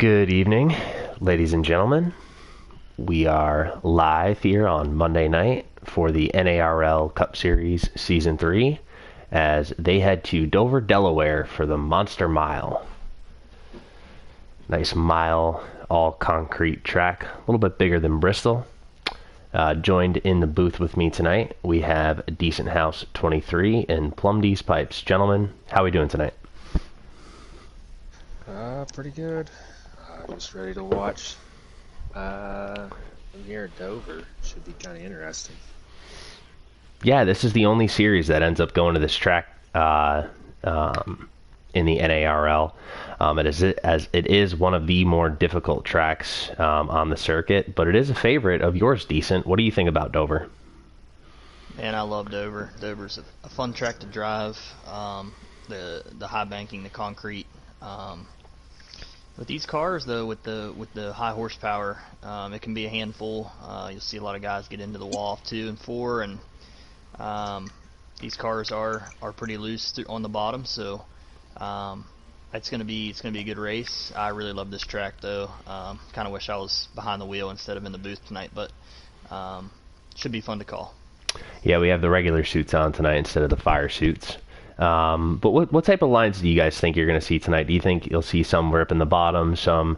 Good evening, ladies and gentlemen. We are live here on Monday night for the NARL Cup Series Season 3 as they head to Dover, Delaware for the Monster Mile. Nice mile, all concrete track, a little bit bigger than Bristol. Joined in the booth with me tonight, we have Decent House 23 and Plum D's Pipes. Gentlemen, how are we doing tonight? Pretty good. Just ready to watch. I'm here at Dover. Should be kind of interesting. Yeah, this is the only series that ends up going to this track in the NARL. It is one of the more difficult tracks on the circuit, but it is a favorite of yours, Decent. What do you think about Dover? Man, I love Dover. Dover's a fun track to drive. The high banking, the concrete. With these cars, though, with the high horsepower, it can be a handful. You'll see a lot of guys get into the wall off 2 and 4, and these cars are pretty loose on the bottom, so it's gonna be a good race. I really love this track, though. Kind of wish I was behind the wheel instead of in the booth tonight, but should be fun to call. Yeah, we have the regular suits on tonight instead of the fire suits. But what type of lines do you guys think you're going to see tonight? Do you think you'll see some ripping the bottom, some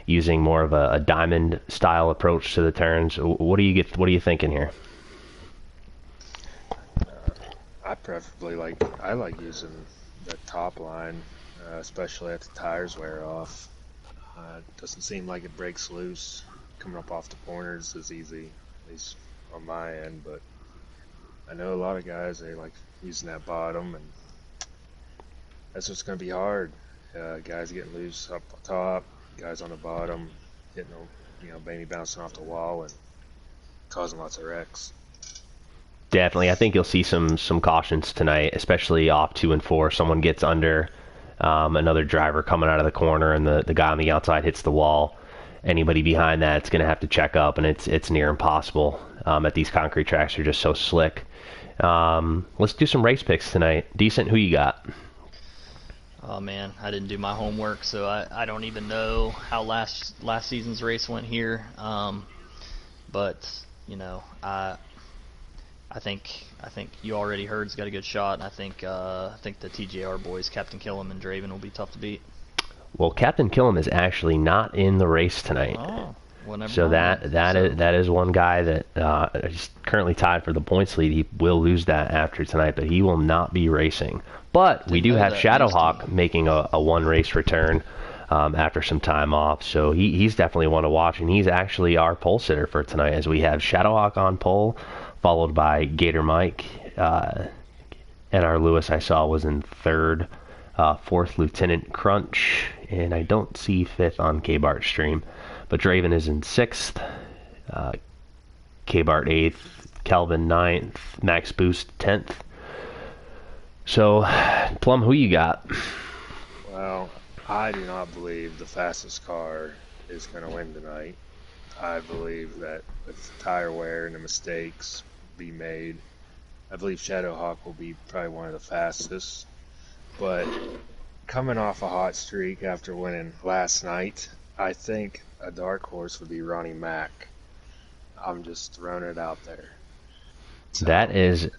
using more of a diamond style approach to the turns? What do you thinking here? I like using the top line, especially after the tires wear off. It doesn't seem like it breaks loose coming up off the corners as easy, at least on my end. But I know a lot of guys, they like using that bottom, and that's what's going to be hard. Guys getting loose up top, guys on the bottom getting, maybe bouncing off the wall and causing lots of wrecks. Definitely, I think you'll see some cautions tonight, especially off 2 and 4. Someone gets under another driver coming out of the corner, and the guy on the outside hits the wall. Anybody behind that's going to have to check up, and it's near impossible. At these concrete tracks are just so slick. Let's do some race picks tonight. Decent, who you got? Oh man, I didn't do my homework, so I don't even know how last season's race went here. But I think you already heard's got a good shot, and I think the TJR boys, Captain Killam and Draven, will be tough to beat. Well, Captain Killam is actually not in the race tonight. Oh. Well, so that is one guy that is currently tied for the points lead. He will lose that after tonight, but he will not be racing. But we do have Shadowhawk making a one-race return after some time off, so he's definitely one to watch, and he's actually our pole sitter for tonight, as we have Shadowhawk on pole, followed by Gator Mike. N.R. Lewis, I saw, was in third, fourth Lieutenant Crunch, and I don't see fifth on K-Bart stream. But Draven is in 6th, K-Bart 8th, Kelvin 9th, Max Boost 10th. So, Plum, who you got? Well, I do not believe the fastest car is going to win tonight. I believe that with tire wear and the mistakes be made, I believe Shadowhawk will be probably one of the fastest. But coming off a hot streak after winning last night, I think a dark horse would be Ronnie Mack. I'm just throwing it out there. So, that is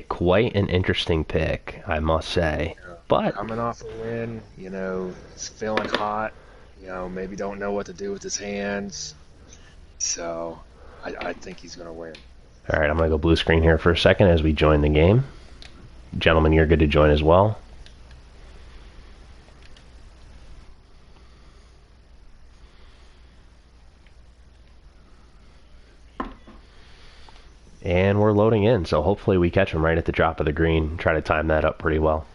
quite an interesting pick, I must say. But coming off a win, he's feeling hot. Maybe don't know what to do with his hands. So I think he's going to win. All right, I'm going to go blue screen here for a second as we join the game. Gentlemen, you're good to join as well. And we're loading in, so hopefully we catch him right at the drop of the green. Try to time that up pretty well.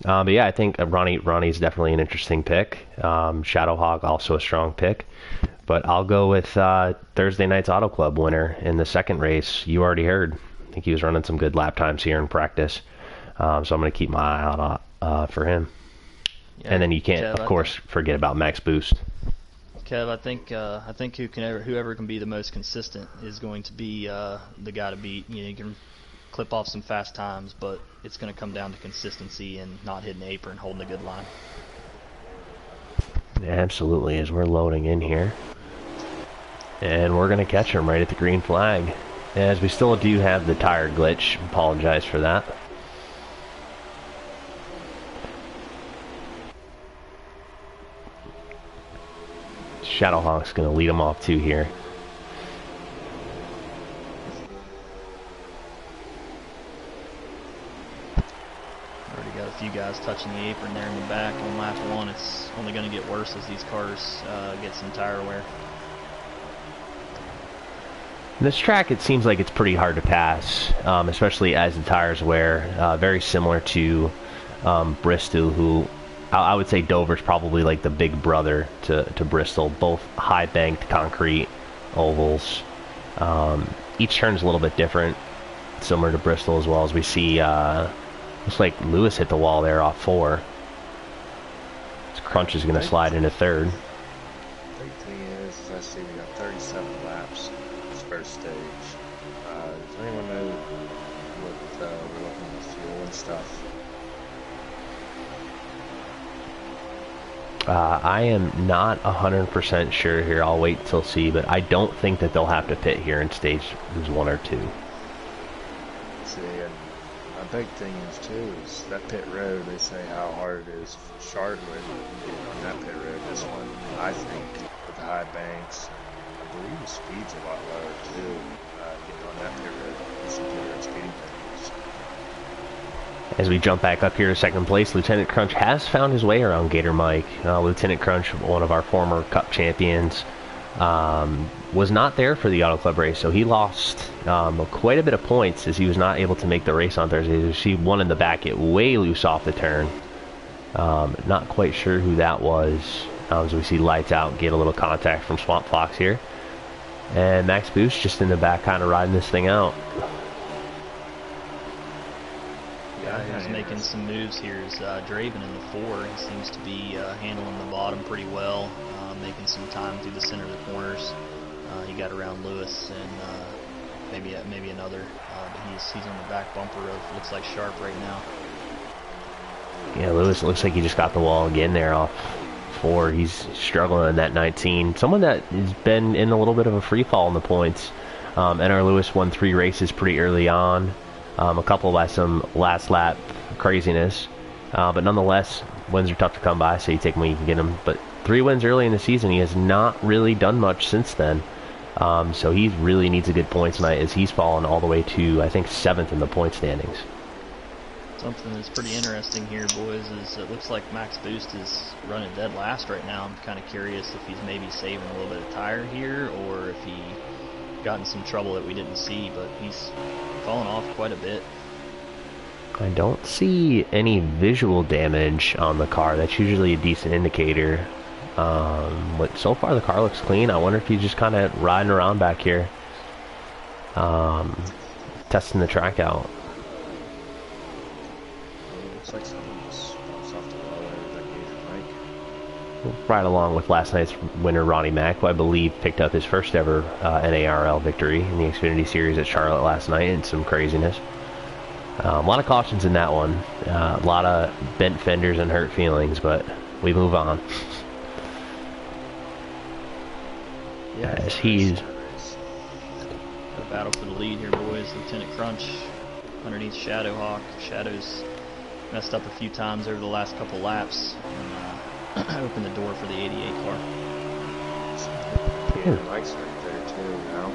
But yeah, I think Ronnie's definitely an interesting pick. Shadowhawk also a strong pick. But I'll go with Thursday night's Auto Club winner in the second race. You already heard. I think he was running some good lap times here in practice. So I'm going to keep my eye out for him. Yeah, and then you can't, of course, forget about Max Boost. Kev, I think whoever can be the most consistent is going to be the guy to beat. You can clip off some fast times, but it's going to come down to consistency and not hitting the apron, holding a good line. Absolutely, as we're loading in here. And we're going to catch him right at the green flag. As we still do have the tire glitch. Apologize for that. Shadowhawk's going to lead him off too here. Already got a few guys touching the apron there in the back on lap 1. It's only going to get worse as these cars get some tire wear. This track, it seems like it's pretty hard to pass, especially as the tires wear. Very similar to Bristol, who I would say Dover's probably like the big brother to Bristol. Both high banked concrete ovals. Each turn's a little bit different, similar to Bristol as well. As we see, looks like Lewis hit the wall there off 4. This Crunch is going to slide into 3rd. Big thing is I see we got 37 laps this first stage. Does anyone know what we're looking with fuel and stuff? I am not 100% sure here. I'll wait till see, but I don't think that they'll have to pit here in stage 1 or 2. See, and a big thing is too is that pit road. They say how hard it is for Charlotte getting on that pit road. This one, I think, with the high banks, I believe the speed's a lot lower too. Getting on that pit road, it's a good speeding penalties. As we jump back up here to 2nd place, Lieutenant Crunch has found his way around Gator Mike. Lieutenant Crunch, one of our former Cup champions, was not there for the Auto Club race, so he lost quite a bit of points as he was not able to make the race on Thursday. He won in the back, get way loose off the turn. Not quite sure who that was. As we see lights out, get a little contact from Swamp Fox here. And Max Boost just in the back kind of riding this thing out. He's making some moves here is Draven in the 4. He seems to be handling the bottom pretty well, making some time through the center of the corners. He got around Lewis and maybe another, but he's on the back bumper of, looks like Sharp right now. Yeah, Lewis looks like he just got the wall again there off 4. He's struggling in that 19. Someone that has been in a little bit of a free fall in the points. NR Lewis won 3 races pretty early on. A couple by some last lap craziness. But nonetheless, wins are tough to come by, so you take them when you can get them. But 3 wins early in the season. He has not really done much since then. So he really needs a good points night as he's fallen all the way to, I think, 7th in the point standings. Something that's pretty interesting here, boys, is it looks like Max Boost is running dead last right now. I'm kind of curious if he's maybe saving a little bit of tire here, or if he got in some trouble that we didn't see, but he's fallen off quite a bit. I don't see any visual damage on the car. That's usually a decent indicator. But so far the car looks clean. I wonder if he's just kind of riding around back here, testing the track out. Looks like someone's off the wall there with that Gator Mike. Right along with last night's winner Ronnie Mack, who I believe picked up his first ever NARL victory in the Xfinity Series at Charlotte last night, and some craziness. A lot of cautions in that one. A lot of bent fenders and hurt feelings, but we move on. Yeah, as he's got a battle for the lead here, boys. Lieutenant Crunch underneath Shadowhawk. Shadow's messed up a few times over the last couple laps and opened the door for the 88 car. Gator Mike's right there too now.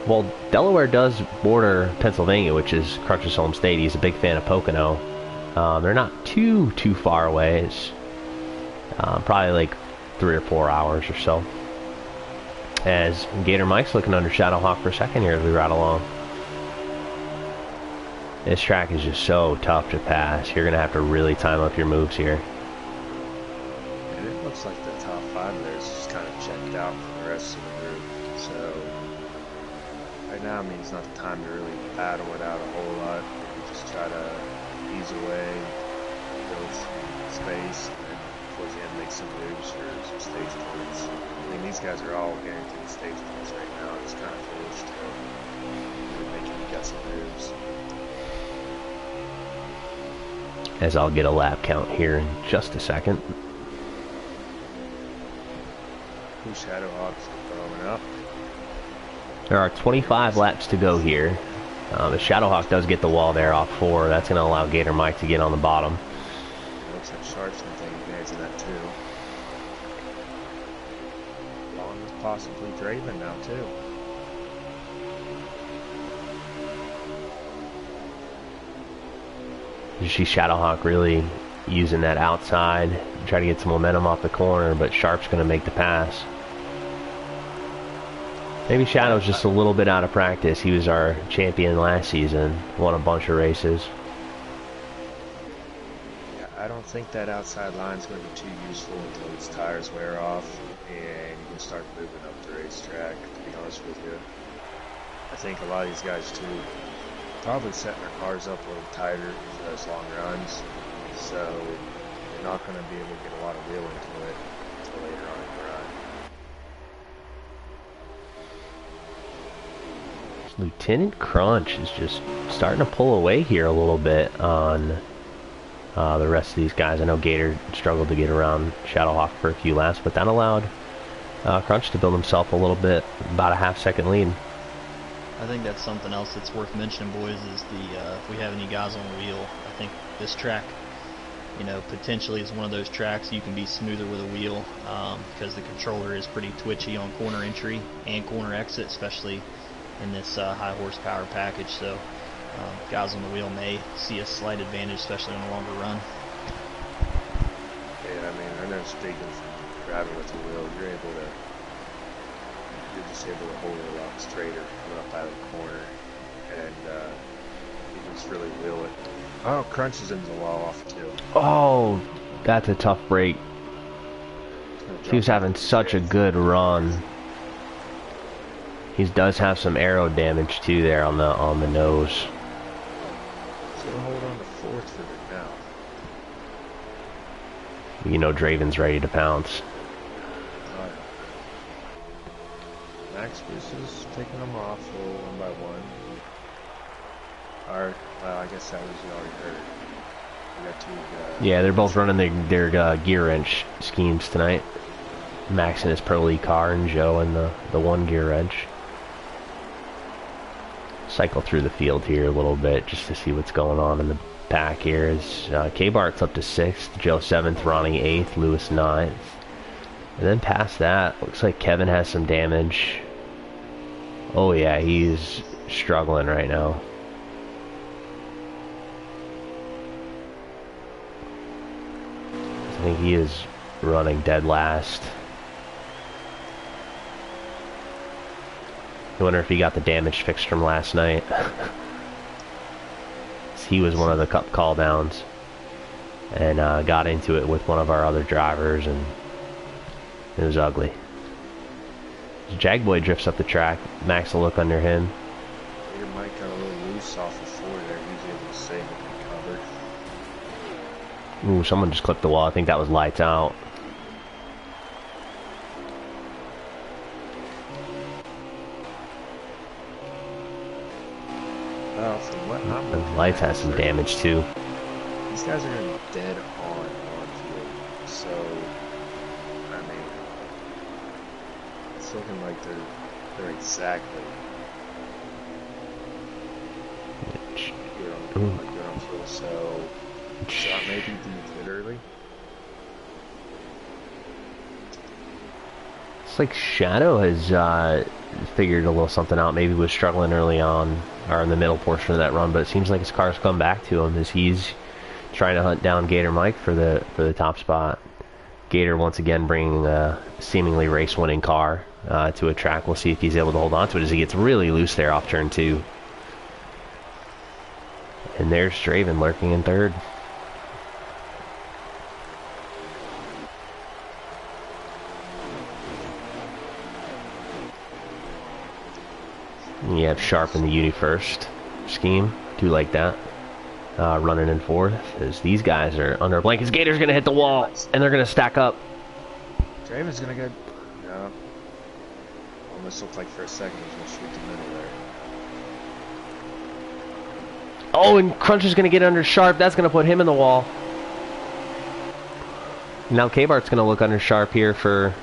Well, Delaware does border Pennsylvania, which is Crunch's home state. He's a big fan of Pocono. They're not too far away. It's probably like 3 or 4 hours or so. As Gator Mike's looking under Shadowhawk for a second here as we ride along. This track is just so tough to pass. You're going to have to really time up your moves here. And it looks like the top 5 there is just kind of checked out for the rest of the group. So right now, I mean, it's not the time to really battle it out a whole lot. Maybe just try to ease away, build some space, and then towards the end make some moves for some stage points. I mean, these guys are all guaranteed stage points right now. It's kind of foolish to really make any guessing moves. as I'll get a lap count here in just a second. Two Shadowhawks throwing up. There are 25 laps to go here. The Shadowhawk does get the wall there off 4. That's going to allow Gator Mike to get on the bottom. It looks like Sharp's going to take advantage of that too. Along with possibly Draven now too. You see Shadowhawk really using that outside, try to get some momentum off the corner, but Sharp's going to make the pass. Maybe Shadow's just a little bit out of practice. He was our champion last season, won a bunch of races. Yeah, I don't think that outside line is going to be too useful until his tires wear off and you can start moving up the racetrack, to be honest with you. I think a lot of these guys too probably setting their cars up a little tighter for those long runs, so you're not going to be able to get a lot of wheel into it until later on in the run. Lieutenant Crunch is just starting to pull away here a little bit on the rest of these guys. I know Gator struggled to get around Shadowhawk for a few laps, but that allowed Crunch to build himself a little bit, about a half-second lead. I think that's something else that's worth mentioning, boys, is the if we have any guys on the wheel. I think this track, you know, potentially is one of those tracks you can be smoother with a wheel because the controller is pretty twitchy on corner entry and corner exit, especially in this high horsepower package. So guys on the wheel may see a slight advantage, especially on a longer run. Yeah, I mean, I know speaking from driving with the wheel, you're just able to hold it a lot straighter coming up out of the corner, and you can just really wheel it. Oh, Crunch is into the wall off too. Oh, that's a tough break. He was having such a good run. He does have some aero damage too there on the nose. So we'll hold on to 4th for it now. You know Draven's ready to pounce. Max Goose is taking them off one by one. Or, well, I guess that was already heard. We got two. Yeah, they're both running their gear wrench schemes tonight. Max in his Pro League car and Joe in the one gear wrench. Cycle through the field here a little bit just to see what's going on in the pack here. Is K-Bart's up to 6th, Joe 7th, Ronnie 8th, Lewis 9th. And then past that, looks like Kevin has some damage. Oh yeah, he's struggling right now. I think he is running dead last. I wonder if he got the damage fixed from last night. He was one of the cup call downs and got into it with one of our other drivers, and it was ugly. Jagboy drifts up the track. Max will look under him. Your mic got a little loose off the floor there. He's able to save it and cover. Ooh, someone just clipped the wall. I think that was lights out. Well, from what I'm looking And lights at, has some damage too. these guys are going to be dead on field. So, I mean, it's looking like they're exactly good on field. So that may be deep early. It's like Shadow has figured a little something out. Maybe was struggling early on or in the middle portion of that run, but it seems like his car's come back to him as he's trying to hunt down Gator Mike for the top spot. Gator once again bringing a seemingly race-winning car to a track. We'll see if he's able to hold on to it as he gets really loose there off turn 2. And there's Draven lurking in 3rd. You have Sharp in the Uni first scheme. Do like that. Running in 4th as these guys are under blankets. Gator's going to hit the wall and they're going to stack up. Draven's going to go. No. Almost looked like for a second he was going to shoot the middle there. Oh, and Crunch is going to get under Sharp. That's going to put him in the wall. Now K-Bart's going to look under Sharp here for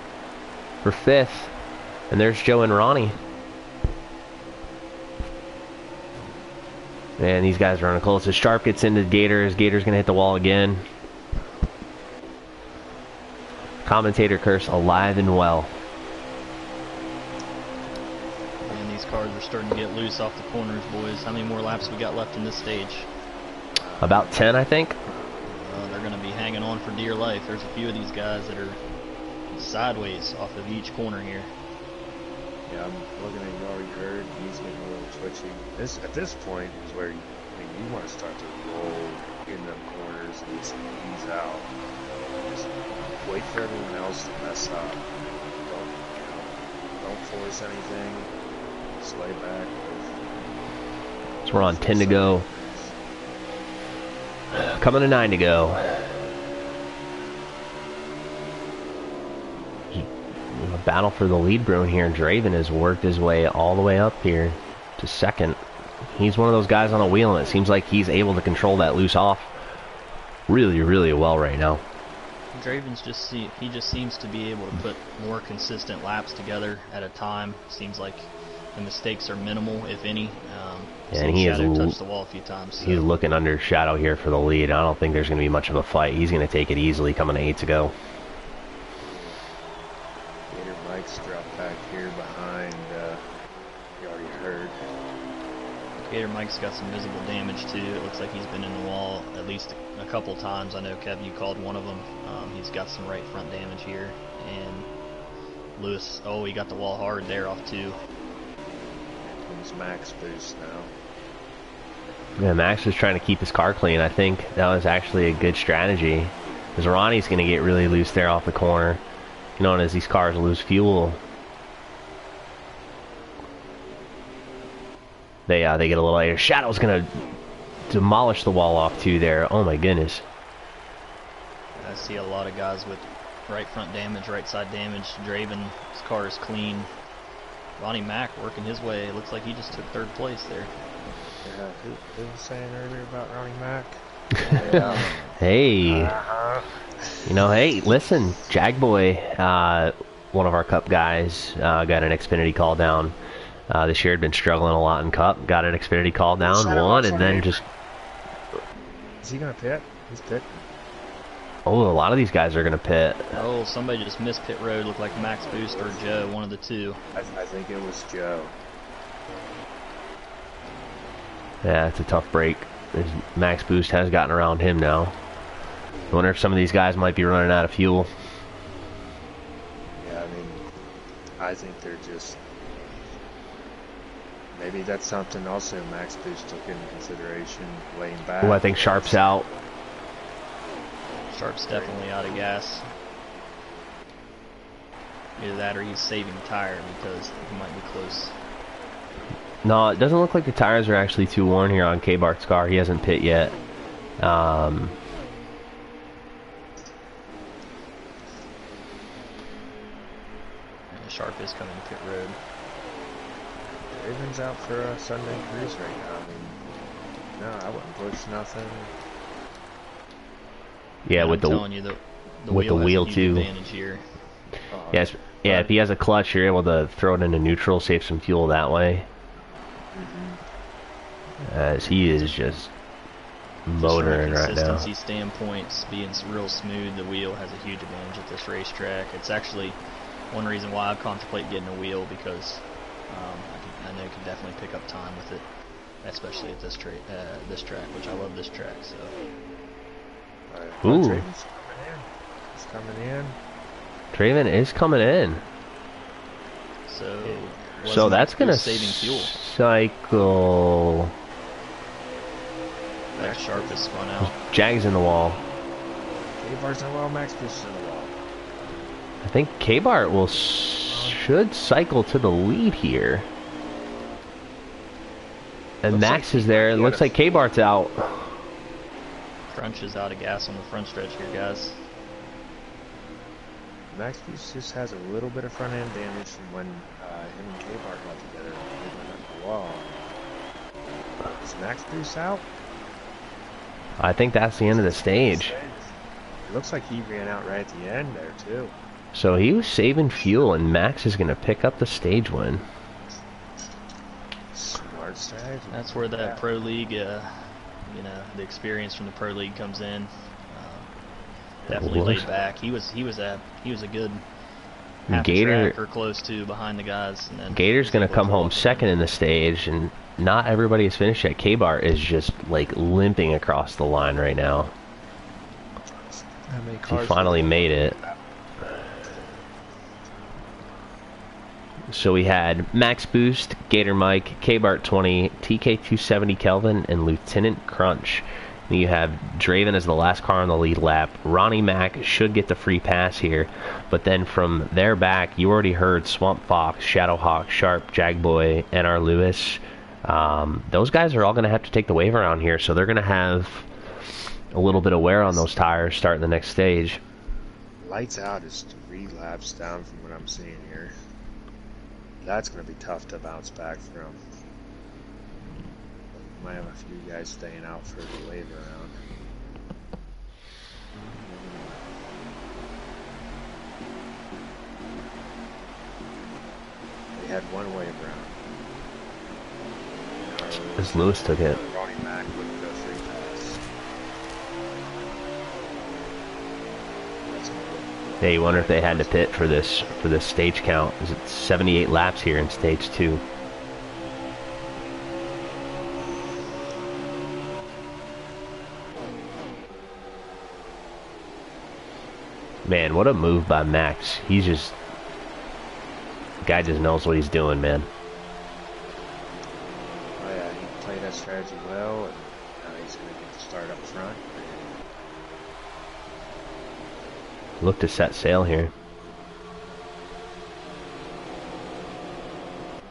5th. And there's Joe and Ronnie. And these guys are running close. As Sharp gets into Gators, Gators going to hit the wall again. Commentator curse alive and well. And these cars are starting to get loose off the corners, boys. How many more laps we got left in this stage? About 10, I think. They're going to be hanging on for dear life. There's a few of these guys that are sideways off of each corner here. Yeah, I'm looking at you already heard. He's getting a little twitchy. At this point is where you want to start to roll in them corners and just ease out. Just wait for everyone else to mess up. Don't force anything. Just lay back. So we're on 10 to go. Coming to 9 to go. A battle for the lead broom here. Draven has worked his way all the way up here to 2nd. He's one of those guys on a wheel, and it seems like he's able to control that loose off really, really well right now. Draven's he just seems to be able to put more consistent laps together at a time. Seems like the mistakes are minimal, if any. And he Shadow touched the wall a few times. So. He's looking under Shadow here for the lead. I don't think there's going to be much of a fight. He's going to take it easily coming to 8 to go. Gator Mike's dropped back here behind. You already heard. Gator Mike's got some visible damage too. It looks like he's been in the wall at least a couple times. I know, Kev, you called one of them. He's got some right front damage here. And Lewis, oh, he got the wall hard there off 2. Here comes Max boost now. Yeah, Max was trying to keep his car clean. I think that was actually a good strategy. Because Ronnie's going to get really loose there off the corner. You know, and as these cars lose fuel, they get a little later. Shadow's going to demolish the wall off too there. Oh my goodness. I see a lot of guys with right front damage, right side damage. Draven's car is clean. Ronnie Mack working his way. Looks like he just took 3rd place there. Yeah, who was saying earlier about Ronnie Mack? Yeah. Hey. You know, hey, listen, Jagboy, one of our Cup guys, got an Xfinity call down. This year had been struggling a lot in Cup. Got an Xfinity call down, won, and then just... Is he going to pit? He's pit. Oh, a lot of these guys are going to pit. Oh, somebody just missed pit road. Looked like Max Boost or Joe, one of the two. I think it was Joe. Yeah, it's a tough break. Max Boost has gotten around him now. I wonder if some of these guys might be running out of fuel. Yeah, I mean, I think they're just... Maybe that's something also Max Boost took into consideration, laying back. Oh, I think Sharp's out. Sharp's definitely out of gas. Either that or he's saving tire because he might be close. No, it doesn't look like the tires are actually too worn here on K-Bart's car. He hasn't pit yet. Sharp is coming to pit road. Raven's out for a Sunday cruise right now. I mean, no, I wouldn't push nothing. Yeah, with I'm telling you, the with the wheel has a too. huge advantage here. Yes, yeah. If he has a clutch, you're able to throw it into neutral, save some fuel that way. As he is just motoring right now. From a consistency standpoint, being real smooth, the wheel has a huge advantage at this racetrack. It's actually one reason why I contemplate getting a wheel because I know you can definitely pick up time with it, especially at this track, which I love this track. So. Ooh. Draven's coming in. He's coming in. Draven is coming in. So that's gonna saving fuel. Cycle. That Sharp is spun out. Jag's in the wall. K-Bar's in the wall, Max Boost is in the wall. I think K-Bart should cycle to the lead here. And Looks Max like is there. It looks like K-Bart's out. Crunch is out of gas on the front stretch here, guys. Max Boost just has a little bit of front end damage from when him and K-Bar got together. They went up the wall. Is Max Boost out? I think that's the end of the stage. It looks like he ran out right at the end there, too. So he was saving fuel, and Max is going to pick up the stage win. Smart strategy. That's where that Pro League, you know, the experience from the Pro League comes in. Definitely laid back. He was a good half track or close to behind the guys. And then Gator's going to come home second in the stage, and not everybody has finished yet. K-Bar is just like limping across the line right now. He finally made it. So we had Max Boost, Gator Mike, K-Bart 20, TK270 Kelvin, and Lieutenant Crunch. And you have Draven as the last car on the lead lap. Ronnie Mac should get the free pass here. But then from there back, you already heard Swamp Fox, Shadowhawk, Sharp, Jagboy, NR Lewis. Those guys are all going to have to take the wave around here, so they're going to have a little bit of wear on those tires starting the next stage. Lights out is 3 laps down from what I'm seeing here. That's going to be tough to bounce back from. Might have a few guys staying out for the wave around. They had one wave around. As Lewis took it. Ronnie Mac with the free pass. Yeah, you wonder if they had to pit for this stage count. Is it 78 laps here in stage 2? Man, what a move by Max. He's just... The guy just knows what he's doing, man. Oh yeah, he played that strategy well, and now he's going to get the start up front. Look to set sail here.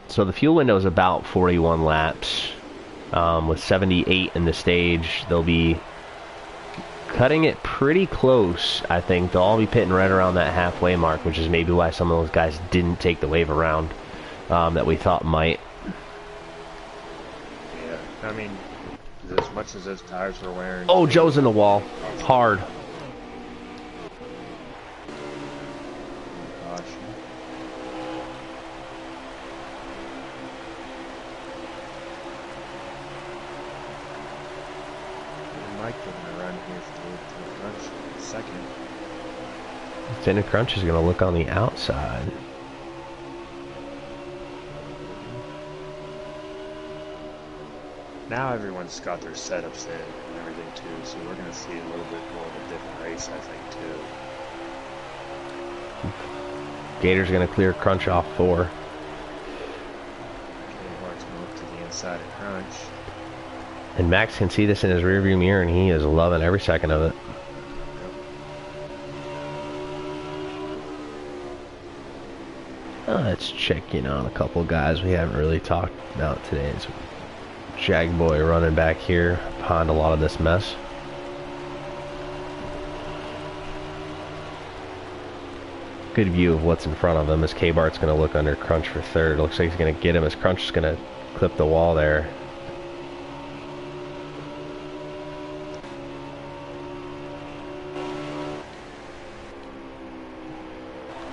So the fuel window is about 41 laps. With 78 in the stage, they'll be cutting it pretty close, I think. They'll all be pitting right around that halfway mark, which is maybe why some of those guys didn't take the wave around that we thought might. Yeah, I mean, as much as those tires were wearing... Oh, Joe's in the wall. Hard. Gosh. Mike giving a run here for the Crunch second. Lieutenant Crunch is going to look on the outside. Now everyone's got their setups in and everything too, so we're going to see a little bit more of a different race, I think, too. Gator's going to clear Crunch off 4. K-Bart's moved to the inside of Crunch. And Max can see this in his rearview mirror, and he is loving every second of it. Let's check in on a couple guys we haven't really talked about today. It's Jagboy running back here behind a lot of this mess. Good view of what's in front of him as K-Bart's going to look under Crunch for third. Looks like he's going to get him as Crunch is going to clip the wall there.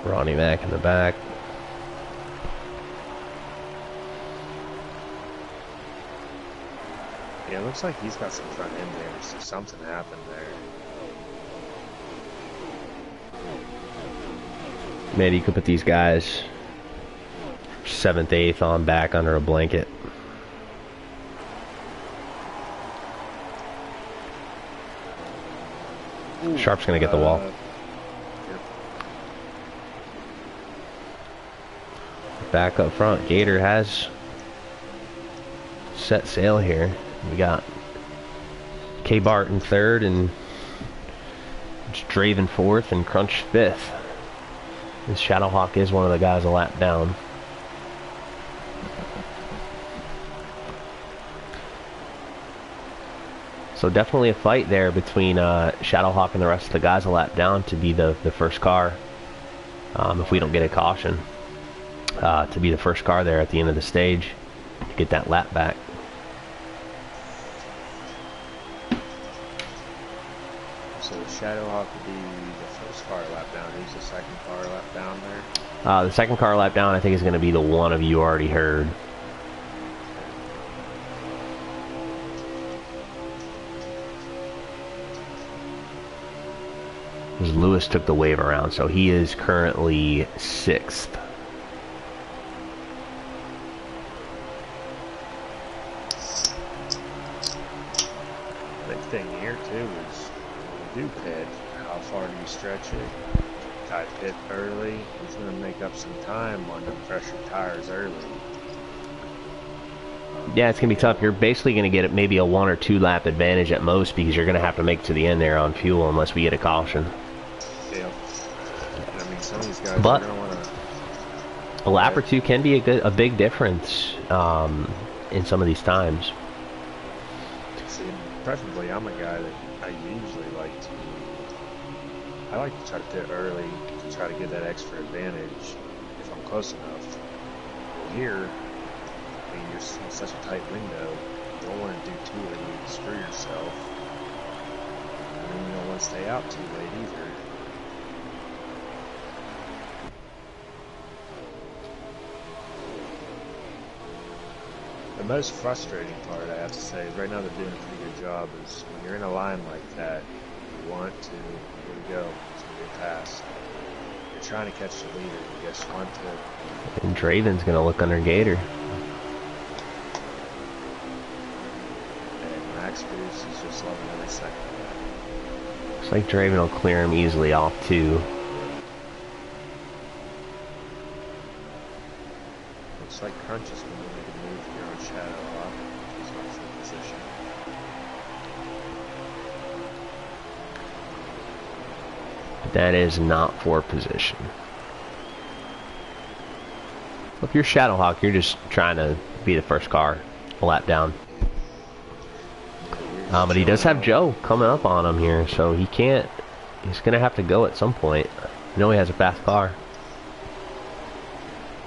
Ronnie Mac in the back. Yeah, it looks like he's got some front end damage, so something happened there. Maybe you could put these guys 7th, 8th on back under a blanket. Sharp's gonna get the wall. Yep. Back up front, Gator has set sail here. We got K-Bart in 3rd and Draven 4th and Crunch 5th. This Shadowhawk is one of the guys a lap down. So definitely a fight there between Shadowhawk and the rest of the guys a lap down to be the first car. If we don't get a caution. To be the first car there at the end of the stage to get that lap back. Shadowhawk would be the first car lap down. Who's the second car lap down there? The second car lap down, I think, is going to be the one of you already heard. Lewis took the wave around, so he is currently 6th. Big thing here too is when you do pit, how far do you stretch it? Guy pit early, he's going to make up some time on the fresher tires early. Yeah, it's going to be tough. You're basically going to get maybe a 1 or 2 lap advantage at most because you're going to have to make it to the end there on fuel unless we get a caution. Yeah. I mean, some of these guys But are going to want to... a lap or 2 can be a big difference in some of these times. See, preferably I'm a guy that I usually like to... I like to try to pit early to try to get that extra advantage if I'm close enough. But here, I mean, you're in such a tight window, you don't want to do too early to screw yourself. And then you don't want to stay out too late either. The most frustrating part, I have to say, is right now they're doing a pretty good job, is when you're in a line like that, you want to, here we go, it's going to be a pass. You're trying to catch the leader, you just want to... And Draven's going to look under Gator. And Max Boost is just loving every second of that. Looks like Draven will clear him easily off too. Looks like Crunch is going to make a move here on Shadowhawk. He's not full position. That is not for position. If you're Shadowhawk, you're just trying to be the first car a lap down. But he does have Joe coming up on him here, so he can't. He's going to have to go at some point. I know he has a fast car.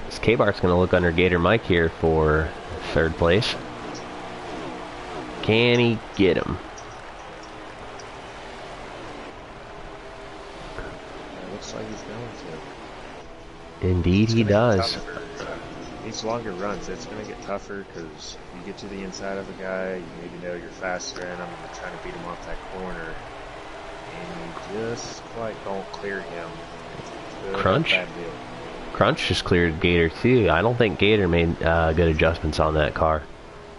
This K-Bart's going to look under Gator Mike here for 3rd place. Can he get him? Looks like he's going to. Indeed he does. These longer runs, it's going to get tougher because you get to the inside of a guy, you maybe know you're faster than him, and you're trying to beat him off that corner, and you just quite don't clear him. Crunch? Crunch just cleared Gator too. I don't think Gator made good adjustments on that car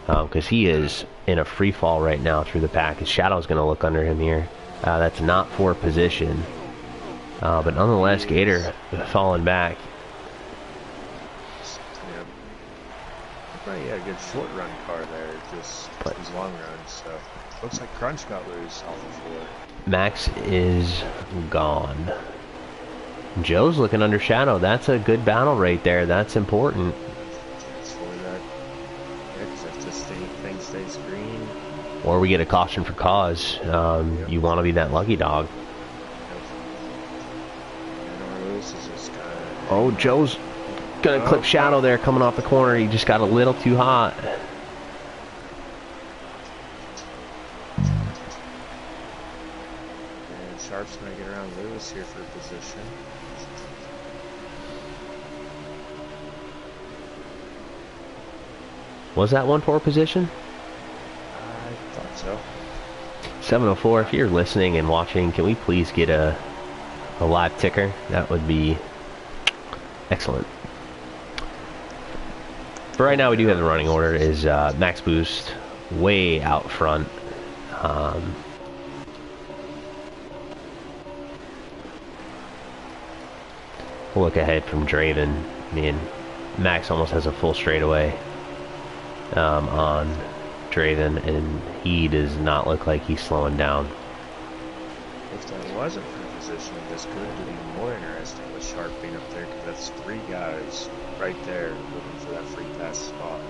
because he is in a free fall right now through the pack. His Shadow's going to look under him here. That's not for position. But nonetheless, Gator falling back. He had a good short run car there, just these long runs. So looks like Crunch got loose off the floor. Max is gone. Joe's looking under Shadow. That's a good battle right there. That's important. It's for that. Yeah, because if this thing stays green, or we get a caution for cause. You want to be that lucky dog. Oh, Joe's gonna clip Shadow there coming off the corner. He just got a little too hot. And Sharp's gonna get around Lewis here for position. Was that 1-4 position? I thought so. 704, if you're listening and watching, can we please get a live ticker? That would be excellent. For right now, we do have the running order is Max Boost way out front. We'll look ahead from Draven. I mean, Max almost has a full straightaway on Draven, and he does not look like he's slowing down. If that wasn't for position, this could have been even more interesting with Sharp being up there, because that's 3 guys right there looking for that free pass spot.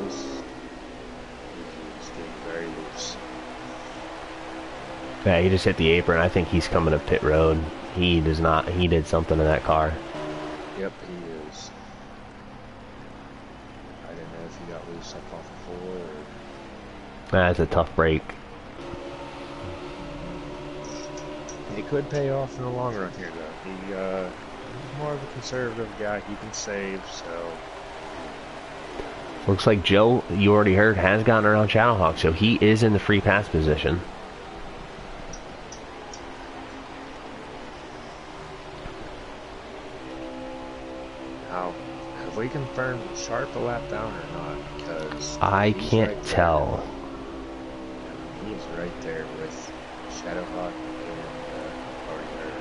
It's getting very loose. Yeah, he just hit the apron. I think he's coming up pit road. He does not. He did something to that car. Yep, he is. I didn't know if he got loose up off the floor or... That's a tough break. It could pay off in the long run here, though. He's more of a conservative guy. He can save, so... Looks like Joe, you already heard, has gotten around Shadowhawk, so he is in the free pass position. Now, have we confirmed Sharp a lap down or not? Because I he's can't right there. tell. He's right there with Shadowhawk and already heard.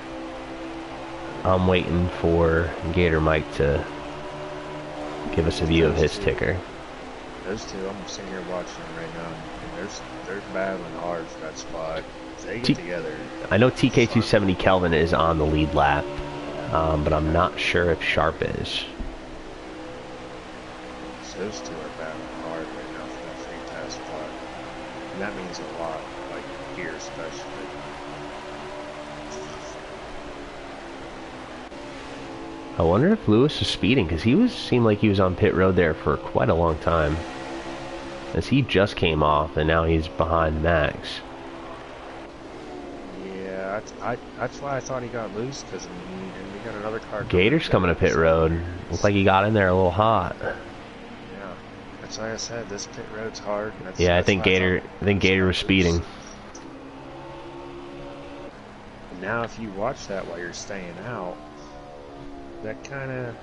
I'm waiting for Gator Mike to give us a view of his ticker. Those two, I'm sitting here watching them right now, and they're battling hard for that spot. If they get together. I know TK270 Kelvin is on the lead lap, but I'm not sure if Sharp is. So those two are battling hard right now for that free pass spot. And that means a lot, like here especially. I wonder if Lewis is speeding, because he seemed like he was on pit road there for quite a long time. As he just came off, and now he's behind Max. Yeah, that's why I thought he got loose, because we got another car. Gator's coming to pit road. Looks like he got in there a little hot. Yeah, that's why I said this pit road's hard. Yeah, I think Gator was speeding. Now, if you watch that while you're staying out, that kind of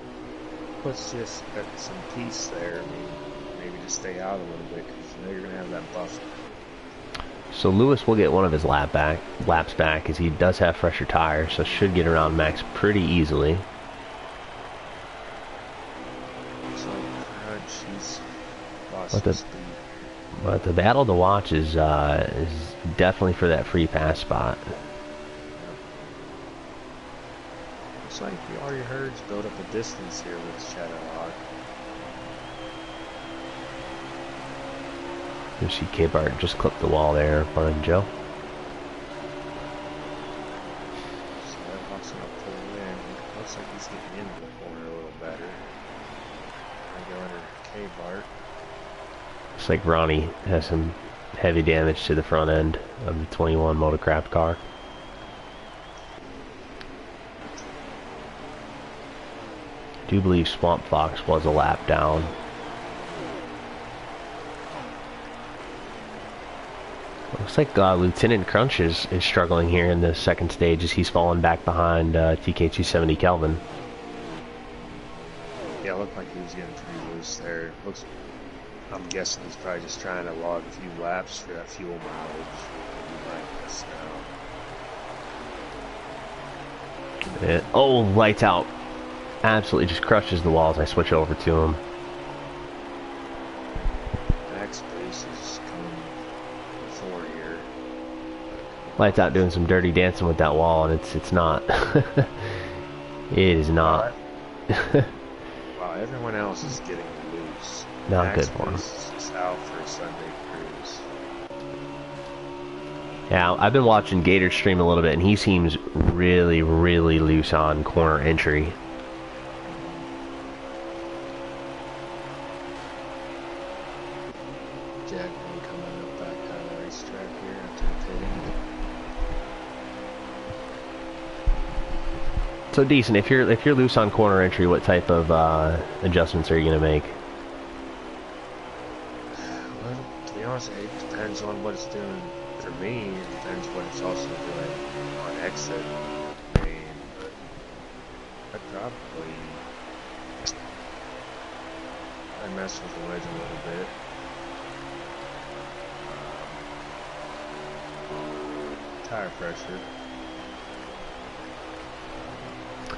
puts you at some peace there. I mean, maybe just stay out a little bit, because you know you're going to have that buffer. So Lewis will get one of his laps back, as he does have fresher tires, so should get around Max pretty easily. Looks like she's lost some speed. But the battle to watch is definitely for that free pass spot. Looks like the already herds build up a distance here with Shadowhawk. You see K-Bart just clipped the wall there in front of Joe. Shadowhawk's gonna pull in. Looks like he's getting into the corner a little better. I go under K-Bart. Looks like Ronnie has some heavy damage to the front end of the 21 Motocraft car. I do believe Swamp Fox was a lap down. Looks like Lieutenant Crunch is struggling here in the second stage as he's falling back behind TK270 Kelvin. Yeah, it looked like he was getting pretty loose there. I'm guessing he's probably just trying to log a few laps for that fuel mileage. Oh, lights out. Absolutely just crushes the walls. I switch over to him. Max Base is coming before here. Lights out doing some dirty dancing with that wall, and it's not. It is not. Wow, everyone else is getting loose. Not Max good for him. Base is out for a Sunday cruise. Yeah, I've been watching Gator stream a little bit, and he seems really, really loose on corner entry. So decent. If you're loose on corner entry, what type of adjustments are you gonna make? Well, to be honest, it depends on what it's doing for me. It depends what it's also doing on exit. I mean, I'd probably mess with the wedge a little bit. Tire pressure.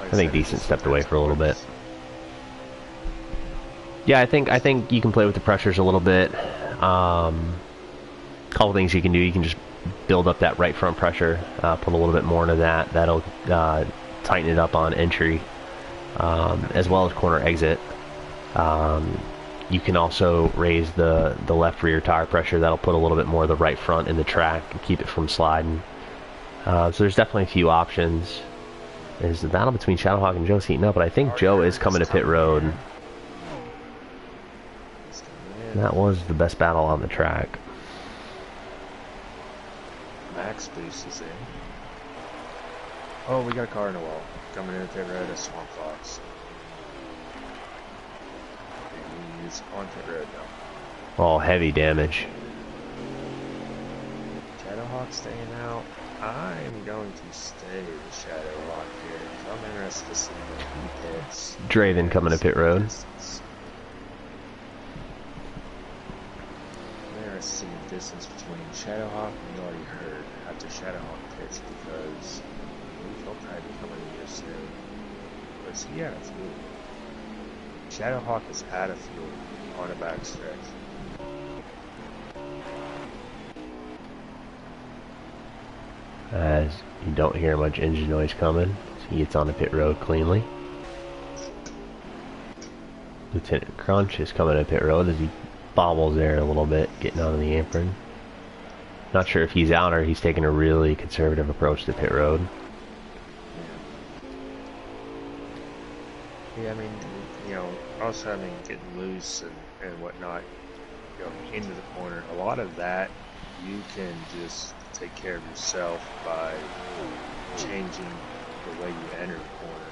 I think Decent stepped away for a little bit. Yeah, I think you can play with the pressures a little bit. Couple things you can do. You can just build up that right front pressure, put a little bit more into that. That'll tighten it up on entry, as well as corner exit. You can also raise the left rear tire pressure. That'll put a little bit more of the right front in the track and keep it from sliding. So there's definitely a few options. There's the battle between Shadowhawk and Joe's heating up, but I think Joe is coming to pit road. And that was the best battle on the track. Max Boost is in. Oh, we got a car in the wall. Coming in at pit road, a Swamp Fox. And he's on pit road now. Oh, heavy damage. Shadowhawk staying out. I'm going to stay with Shadowhawk here. I'm interested to see what he pits. Draven coming to pit road. I'm interested to see the distance between Shadowhawk and you already heard after Shadowhawk pits because he'll probably be coming in here soon. But is he out of fuel? Shadowhawk is out of fuel on a backstretch. As you don't hear much engine noise coming, so he gets on the pit road cleanly. Lieutenant Crunch is coming to pit road as he bobbles there a little bit, getting onto the apron. Not sure if he's out or he's taking a really conservative approach to pit road. Yeah, I mean, you know, also having getting loose and whatnot, you know, into the corner, a lot of that you can just take care of yourself by changing the way you enter the corner.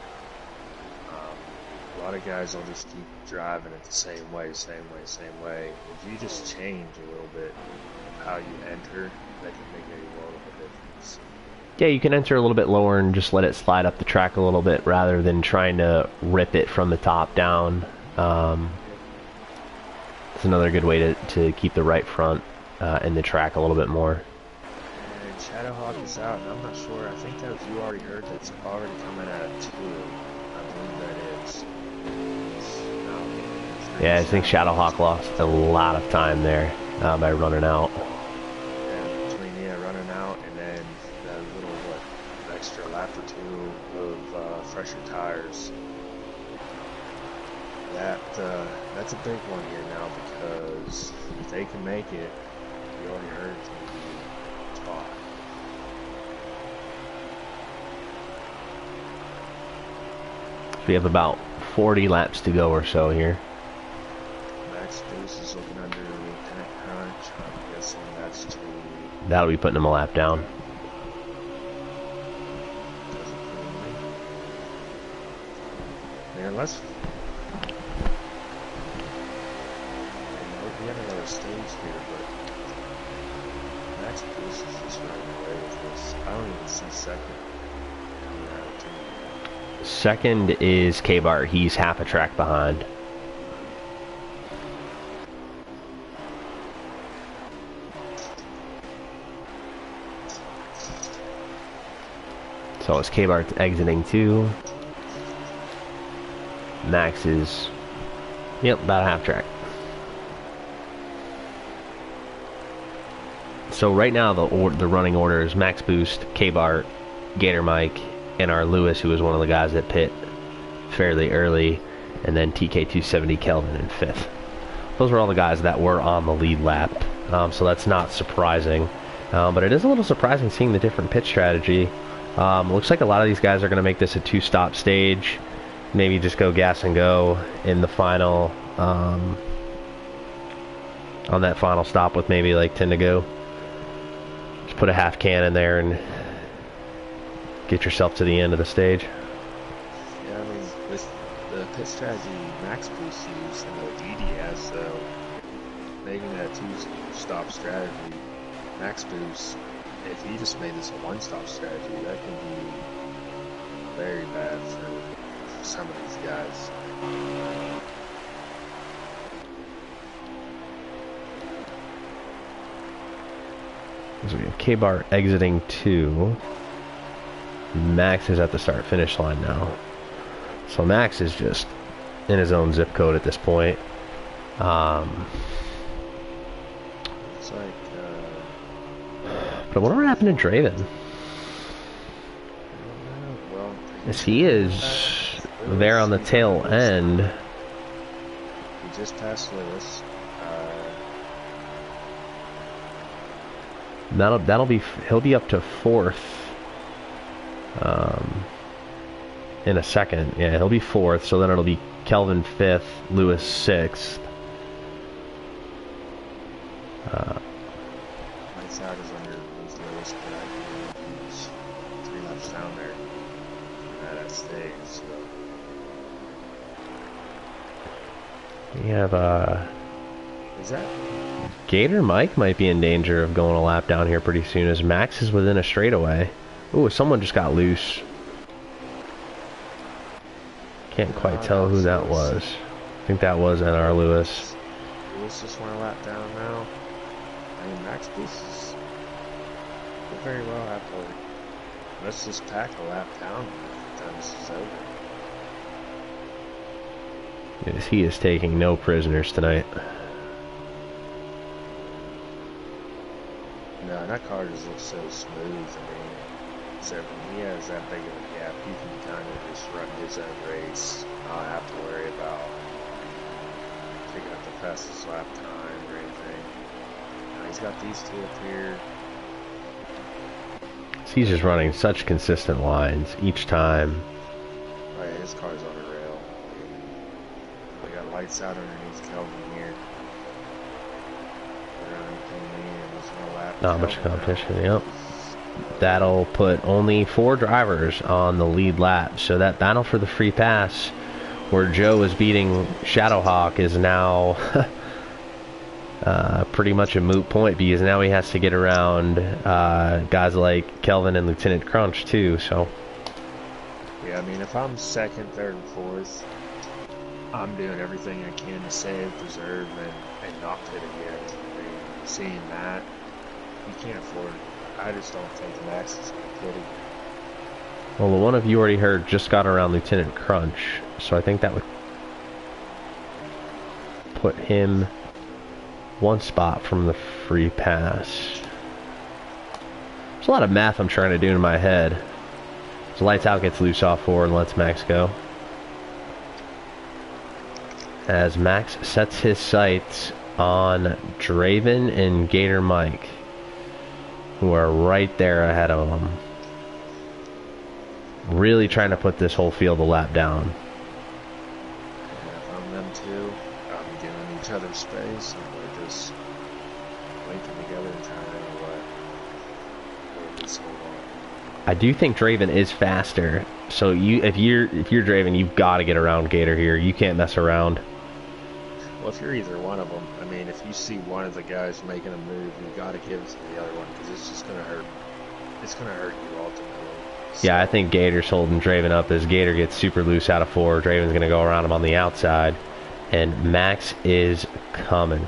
A lot of guys will just keep driving it the same way. If you just change a little bit of how you enter, that can make a world of a difference. Yeah, you can enter a little bit lower and just let it slide up the track a little bit rather than trying to rip it from the top down. It's another good way to keep the right front in the track a little bit more. And Shadowhawk is out, and I'm not sure. I think that you already heard that's already coming out of 2. I believe that is. Yeah, I think Shadowhawk lost a lot of time there by running out. Yeah, between running out and then that little extra lap or 2 of fresher tires. That's a big one here now because if they can make it, you already heard it's going to be spot. We have about 40 laps to go or so here. Max Boost is looking under Lieutenant Crunch. I'm guessing that's to... That'll be putting him a lap down. Man, let's... We have another stage here, but Max Boost is just running away with this. I don't even see second coming out of 2. Second is K-Bart. He's half a track behind. So it's K-Bart exiting 2. Max is, yep, about a half track. So right now the running order is Max Boost, K-Bart, Gator Mike, and our Lewis, who was one of the guys that pit fairly early, and then TK270 Kelvin in 5th. Those were all the guys that were on the lead lap, so that's not surprising. But it is a little surprising seeing the different pit strategy. Looks like a lot of these guys are going to make this a 2-stop stage. Maybe just go gas and go in the final, on that final stop with maybe like 10 to go. Just put a half can in there and get yourself to the end of the stage. Yeah, I mean, with the pit strategy Max Boost used and the DDS, though, making that 2-stop strategy, Max Boost, if he just made this a 1-stop strategy, that could be very bad for some of these guys. So we have K-Bar exiting 2. Max is at the start-finish line now. So Max is just in his own zip code at this point. It's like, but I wonder what happened to Draven. I don't know. Well, As he is there on the tail end. he just passed Lewis. He'll be up to 4th. In a second. Yeah, he'll be 4th, so then it'll be Kelvin 5th, Lewis 6th. Lights out is under Lewis, but he's 3 laps down there. stage. So. We have Is that? Gator Mike might be in danger of going a lap down here pretty soon as Max is within a straightaway. Ooh, someone just got loose. Can't quite tell who that was. I think that was NR Lewis. Lewis just went a lap down now. I mean, Max Boost could very well have to. Let's just pack a lap down by the time this is over. Yes, he is taking no prisoners tonight. No, that car just looks so smooth. I mean, so when he has that big of a gap, he can kind of just run his own race, not have to worry about picking up the fastest lap time or anything. Now he's got these two up here. He's just running such consistent lines each time. Oh yeah, his car's on a rail. We got lights out underneath Kelvin here. Not much competition, yep. That'll put only 4 drivers on the lead lap. So that battle for the free pass where Joe is beating Shadowhawk is now pretty much a moot point because now he has to get around guys like Kelvin and Lieutenant Crunch too. So yeah, I mean, if I'm second, third, and fourth, I'm doing everything I can to save, preserve, and not pit again. I mean, seeing that, you can't afford. I just don't think Max is going to pit again. well, the one of you already heard just got around Lieutenant Crunch, so I think that would put him 1 spot from the free pass. There's a lot of math I'm trying to do in my head. So lights out, gets loose off 4 and lets Max go. As Max sets his sights on Draven and Gator Mike, who are right there ahead of him. Really trying to put this whole field a lap down. Yeah, if I'm them two, I'm giving each other space, and we're just linking together and trying to let this hold on. I do think Draven is faster, so if you're Draven, you've got to get around Gator here. You can't mess around. Well, if you're either one of them, I mean, if you see one of the guys making a move, you got to give it to the other one because it's just going to hurt. It's going to hurt you ultimately. So, Yeah, I think Gator's holding Draven up as Gator gets super loose out of 4. Draven's going to go around him on the outside, and Max is coming.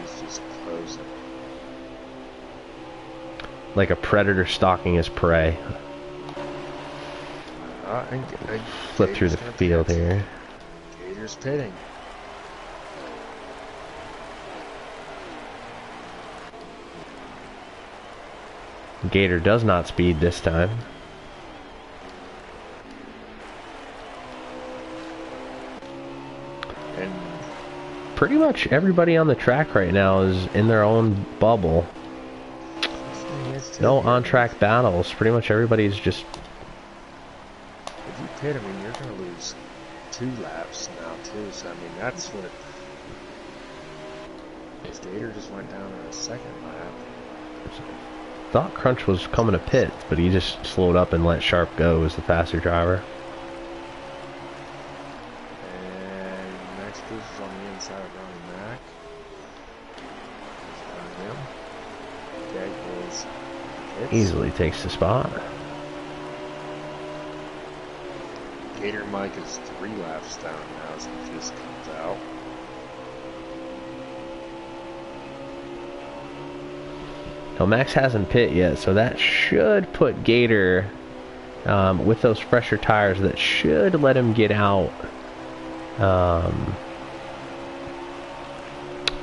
he's just closing. Like a predator stalking his prey. Flip through the field here. Gator's pitting. Gator does not speed this time. And Pretty much everybody on the track right now is in their own bubble. No on-track battles. Pretty much everybody's just... if you pit, I mean, you're going to lose 2 laps now, too. So, I mean, that's what... If Gator just went down on a second lap. Thought Crunch was coming to pit, but he just slowed up and let Sharp go as the faster driver. And Max Boost is on the inside of Ronnie Mack. There's him. Jag Boys hits. Easily takes the spot. Gator Mike is 3 laps down now as he just comes out. Now Max hasn't pit yet, so that should put Gator with those fresher tires. That should let him get out a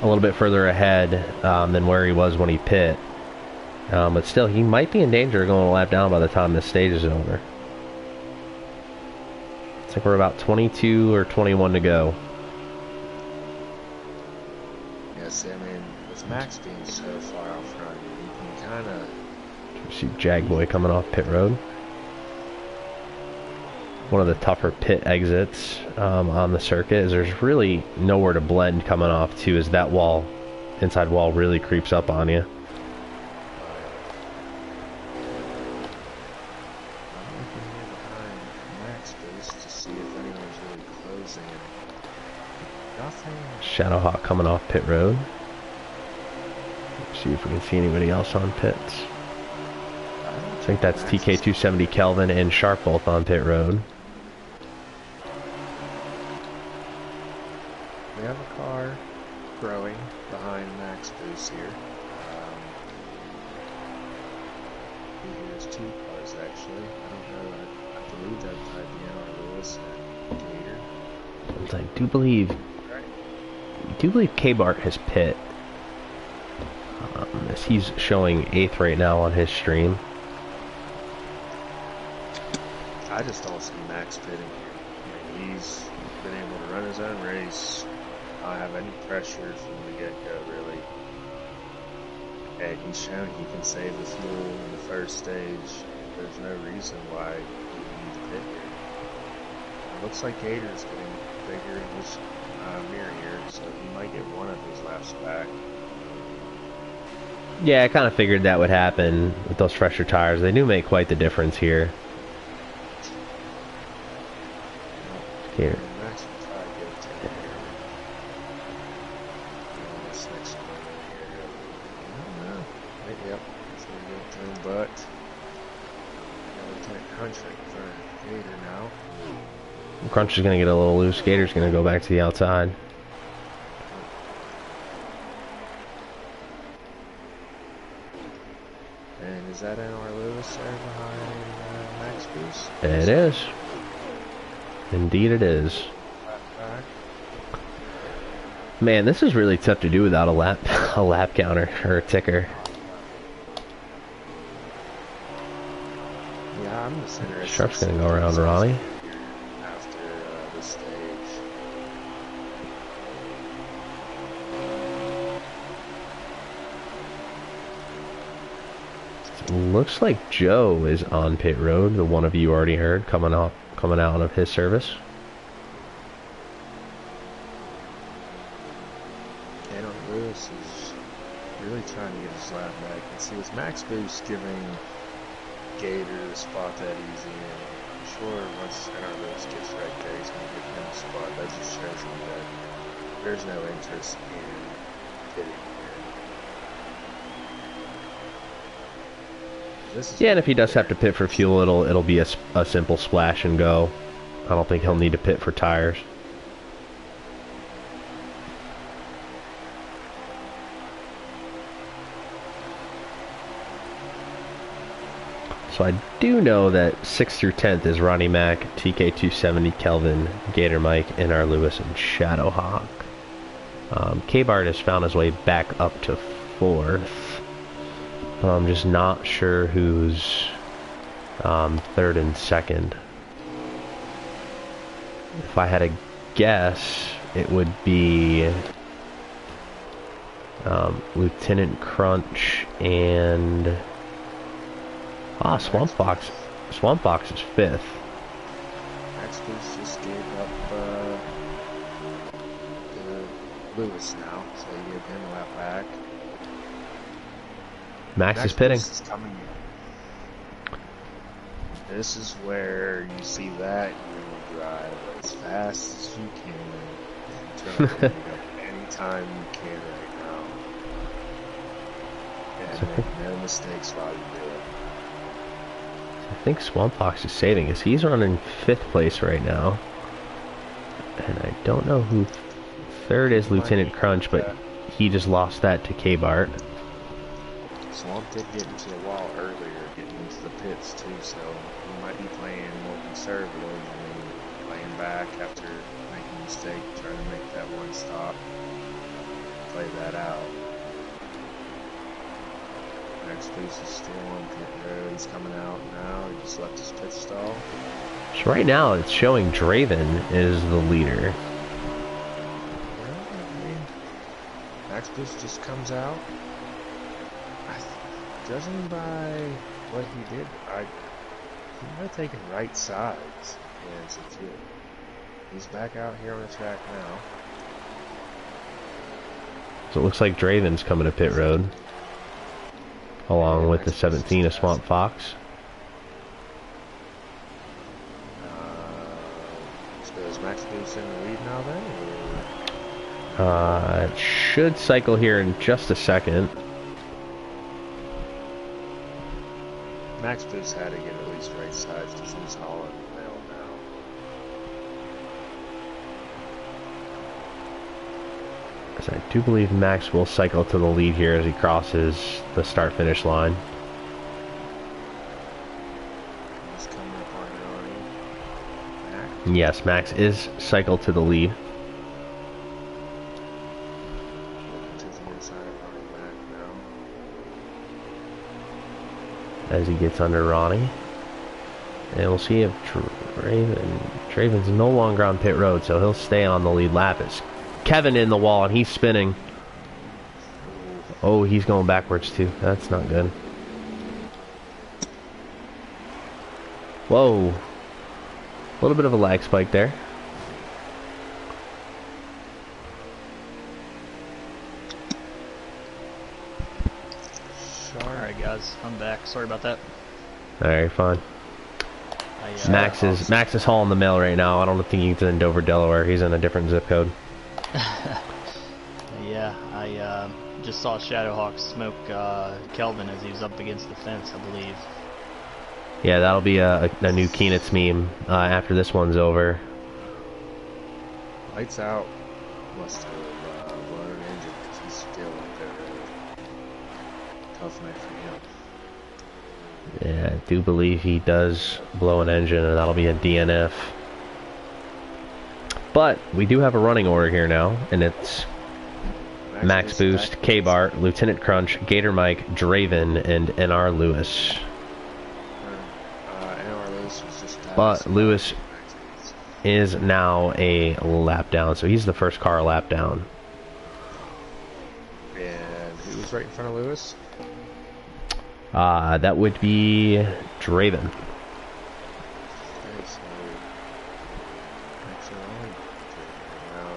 little bit further ahead than where he was when he pit. But still, he might be in danger of going a lap down by the time this stage is over. It's like we're about 22 or 21 to go. Yes, I mean, with Max being so far out front, you can kind of... See Jagboy coming off pit road. One of the tougher pit exits on the circuit is there's really nowhere to blend coming off too, as that wall, inside wall, really creeps up on you. just to see if anyone's really closing. Nothing. Shadowhawk coming off pit road. See if we can see anybody else on pits. I think that's TK270 Kelvin and Sharp both on pit road. We have a car growing behind Max Boost here. There's two cars actually. I don't know. I believe that might be NR Lewis and Gator. I do believe K-Bart has pit. As he's showing 8th right now on his stream. I just don't see Max pitting here. I mean, he's been able to run his own race, not have any pressure from the get-go, really. And he's shown he can save the fuel in the first stage. There's no reason why he would need to pit here. It looks like Gator's getting bigger in his mirror here, so he might get one of his laps back. Yeah, I kind of figured that would happen with those fresher tires. They do make quite the difference here. Here. Max will try to get it to him here. This next one here. I don't know. Yep, he's going to get it to him, but Lieutenant Crunch right in front of Gator now. Crunch is going to get a little loose. Gator's going to go back to the outside. And is that NR Lewis there behind Max Boost? It is. Indeed it is. Man, this is really tough to do without a lap counter or a ticker. Yeah, I'm just interested. Sharp's going to go around Ronnie. After this stage. Looks like Joe is on pit road, the one of you already heard, coming out of his service. NR Lewis is really trying to get his lap back. And see, with Max Boost giving Gator the spot that easy, and I'm sure once NR Lewis gets right there, he's going to give him the spot. That just shows me that there's no interest in pitting here. Yeah, and if he does have to pit for fuel, it'll be a simple splash and go. I don't think he'll need to pit for tires. So I do know that 6th through 10th is Ronnie Mac, TK270 Kelvin, Gator Mike, NR Lewis, and Shadowhawk. K-Bart has found his way back up to 4th. I'm just not sure who's 3rd and 2nd. If I had a guess, it would be Lieutenant Crunch and Swamp Fox. Swamp Fox is 5th. Max Boost just gave up to Lewis now, so you give him a lap back. Max is pitting. Is coming in. This is where you see that you will drive as fast as you can and turn it anytime you can right now. And make no mistakes while you do it. I think Swamp Fox is saving us. He's running 5th place right now. And I don't know who 3rd is, Lieutenant Crunch, but he just lost that to K-Bart. Swamp did get into the wall earlier, getting into the pits too, so he might be playing more conservative and playing back after making a mistake, trying to make that one stop, play that out. Max Boost is still on pit road, he's coming out now, he just left his pit stall. So right now it's showing Draven is the leader. Well, I mean, Max Boost just comes out. Judging by what he did, he might have taken right sides and secured. He's back out here on the track now. So it looks like Draven's coming to pit road. Along with the 17 of Swamp Fox. So is Max Boost in the lead now then? It should cycle here in just a second. Max Boost had to get at least right sides because he's hauling the mail now. So I do believe Max will cycle to the lead here as he crosses the start-finish line. He's coming up on Ronnie. Max? Yes, Max is cycled to the lead. To the inside of Ronnie Mac now. As he gets under Ronnie. And we'll see if Draven's no longer on pit road, so he'll stay on the lead lap. It's Kevin in the wall, and he's spinning. Oh, he's going backwards, too. That's not good. Whoa. A little bit of a lag spike there. Alright guys, I'm back. Sorry about that. Alright, fine. Max is hauling the mail right now. I don't think he's in Dover, Delaware. He's in a different zip code. Yeah, I just saw Shadowhawk smoke Kelvin as he was up against the fence, I believe. Yeah, that'll be a new Keenitz meme after this one's over. Lights out. Must have blown an engine because he's still up there. Tough night for him. Yeah, I do believe he does blow an engine, and that'll be a DNF. But we do have a running order here now, and it's Max Boost, K-Bart, Lieutenant Crunch, Gator Mike, Draven, and NR Lewis. NR Lewis was just But Lewis is now a lap down, so he's the first car a lap down. And who was right in front of Lewis? That would be Draven. Okay, so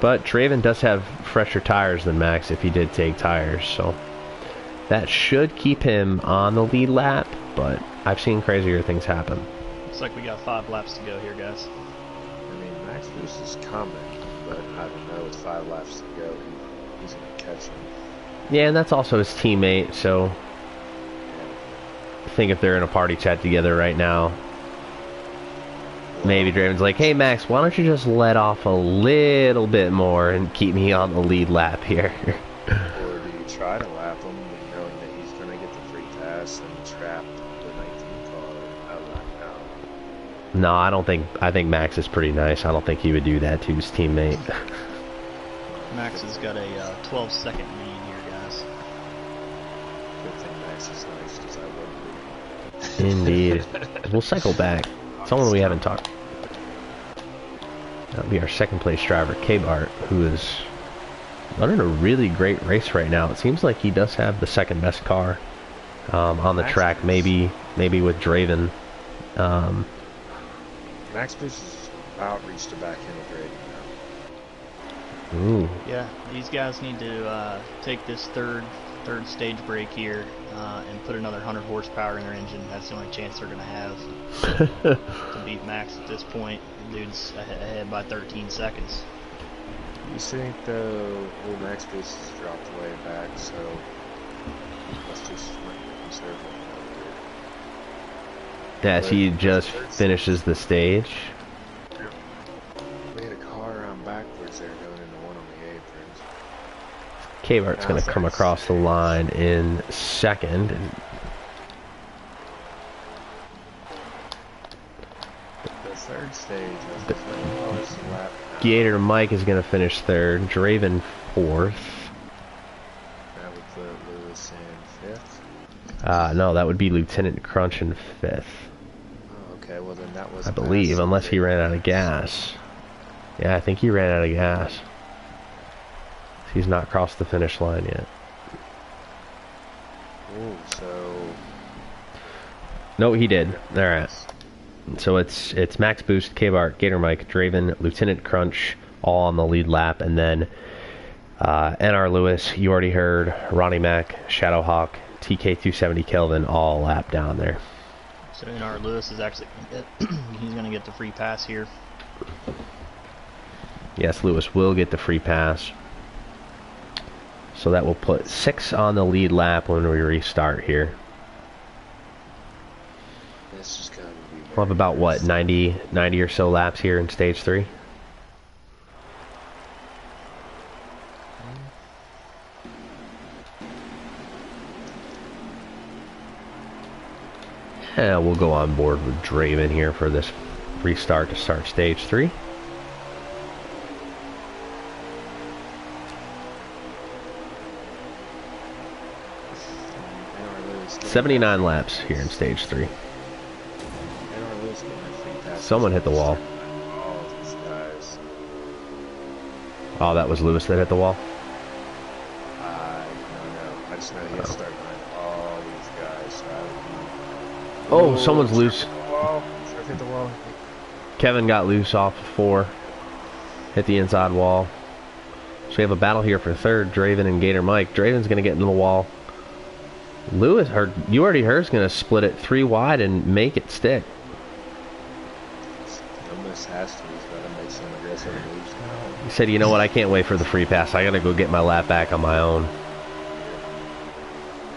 But Draven does have fresher tires than Max if he did take tires, so that should keep him on the lead lap, but I've seen crazier things happen. Looks like we got 5 laps to go here, guys. I mean, Max Boost is coming, but I don't know, with 5 laps to go, he's going to catch him. Yeah, and that's also his teammate, so I think if they're in a party chat together right now, maybe Draven's like, hey Max, why don't you just let off a little bit more and keep me on the lead lap here? Or do you try to lap him, knowing that he's going to get the free pass and trap the 19 car out now? No, I think Max is pretty nice. I don't think he would do that to his teammate. Max has got a 12-second lead here, guys. Good thing Max is nice, because I wouldn't be. Indeed. We'll cycle back. Someone we haven't talked. That'll be our second place driver, K-Bart, who is running a really great race right now. It seems like he does have the second best car on the track, maybe with Draven. Max Boost has about reached the back end of grading now. Ooh. Yeah, these guys need to take this third stage break here and put another 100 horsepower in their engine. That's the only chance they're going to have to beat Max at this point. The dude's ahead by 13 seconds. You think though, well, Max Boost has dropped way back, so let's just conserve it. As he just finishes the stage. We had a car around backwards there going into one on the aprons. K-Bart's going to come across the line in second. The third stage of the cars lap. Gator Mike is going to finish third. Draven fourth. That would put Lewis in fifth. No, that would be Lieutenant Crunch in fifth. Oh, okay, well then that was. I believe, unless he ran out of gas. Yeah, I think he ran out of gas. He's not crossed the finish line yet. Ooh, so. No, he did. All right. So it's Max Boost, K-Bart, Gator Mike, Draven, Lieutenant Crunch, all on the lead lap, and then NR Lewis, you already heard, Ronnie Mac, Shadowhawk, TK270 Kelvin, all lap down there. So NR Lewis is actually he's going to get the free pass here. Yes, Lewis will get the free pass. So that will put 6 on the lead lap when we restart here. It's just gonna be We'll have about, what, 90 or so laps here in stage 3? Yeah, we'll go on board with Draven here for this restart to start stage 3. NARL 79 laps here in stage 3. NARL Someone hit the wall. All these guys. Oh, that was Lewis that hit the wall? I don't know. I just know he has to start behind all these guys. So I would be... Oh, someone's Trev loose. hit the wall. Trev hit the wall. Kevin got loose off of 4. Hit the inside wall. So we have a battle here for third, Draven and Gator Mike. Draven's going to get into the wall. Lewis, or you already heard, is going to split it 3 wide and make it stick. Almost has to. He's got to make some aggressive moves now. He said, you know what, I can't wait for the free pass. I got to go get my lap back on my own.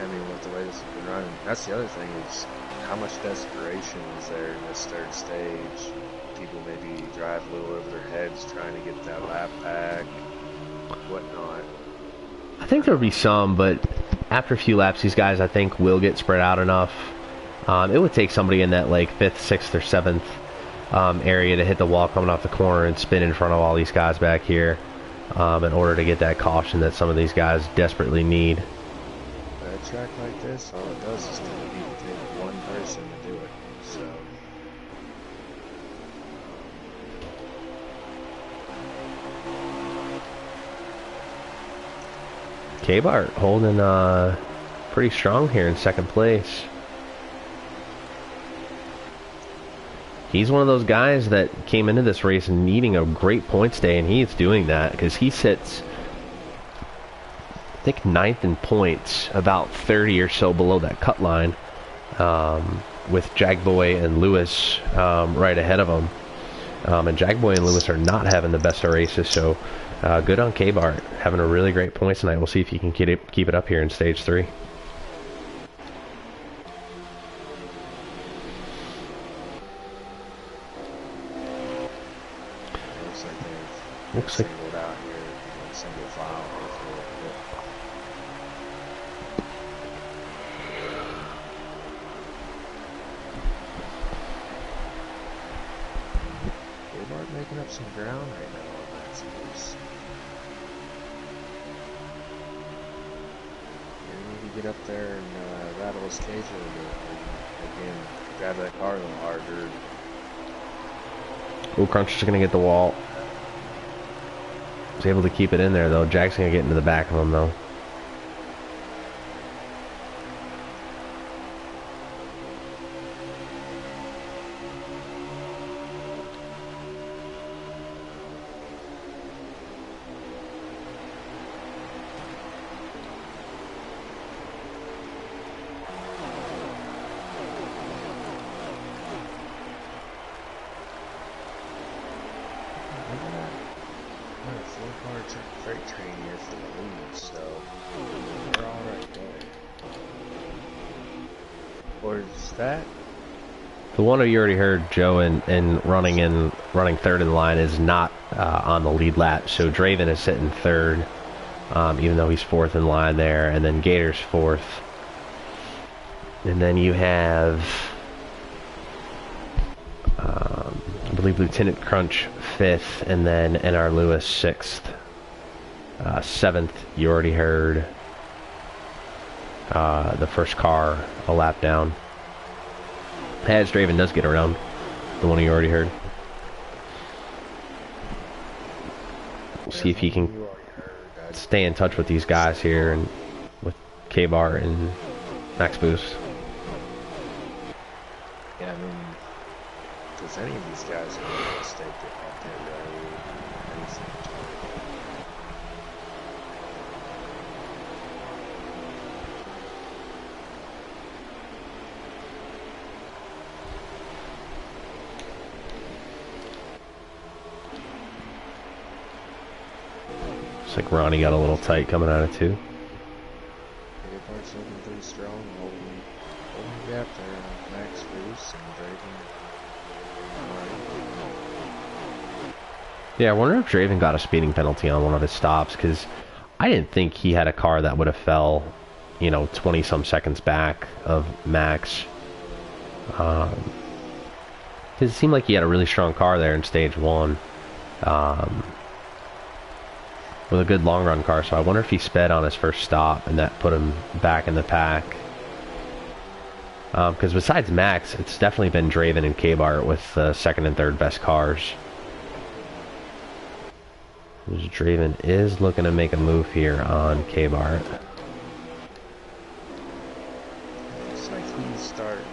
I mean, with the way this has been running, that's the other thing is how much desperation is there in this third stage. People maybe drive a little over their heads trying to get that lap back, whatnot. I think there'll be some, but after a few laps, these guys, I think, will get spread out enough. It would take somebody in that, like, 5th, 6th, or 7th area to hit the wall coming off the corner and spin in front of all these guys back here in order to get that caution that some of these guys desperately need. But a track like this, all it does is kind of need to take one person to do it. So, K-Bart holding pretty strong here in 2nd place. He's one of those guys that came into this race needing a great points day, and he is doing that because he sits, I think, 9th in points, about 30 or so below that cut line, with Jagboy and Lewis right ahead of him. And Jagboy and Lewis are not having the best of races, so good on K-Bart, having a really great points tonight. We'll see if he can keep it up here in stage 3. Looks like singled out here, like single file. K-Bart making up some ground right now on that space. Maybe get up there and rattle his cage a little bit. And again, grab that car a little harder. Ooh, Crunch is going to get the wall. Was able to keep it in there, though. Jack's going to get into the back of him, though. Freight train here for the lead, so we're all right there. Or is that? The one you already heard, Joe, and running third in the line is not on the lead lap. So Draven is sitting 3rd, even though he's 4th in line there, and then Gator's 4th. And then you have, I believe, Lieutenant Crunch 5th, and then NR Lewis 6th. 7th, you already heard the first car a lap down. As Draven does get around, the one you already heard. We'll see if he can stay in touch with these guys here and with K-Bart and Max Boost. Yeah, I mean, does any of these guys have a mistake that out there, right? Anything? like Ronnie got a little tight coming out of 2. K-Bar's looking pretty strong, holding the gap there. Max, Bruce, and Draven. Yeah, I wonder if Draven got a speeding penalty on one of his stops, because I didn't think he had a car that would have fell, you know, 20-some seconds back of Max. Because it seemed like he had a really strong car there in stage 1. With a good long run car, so I wonder if he sped on his first stop and that put him back in the pack. Because besides Max, it's definitely been Draven and K-Bar with the second and third best cars. Draven is looking to make a move here on K-Bar. Looks like he's starting.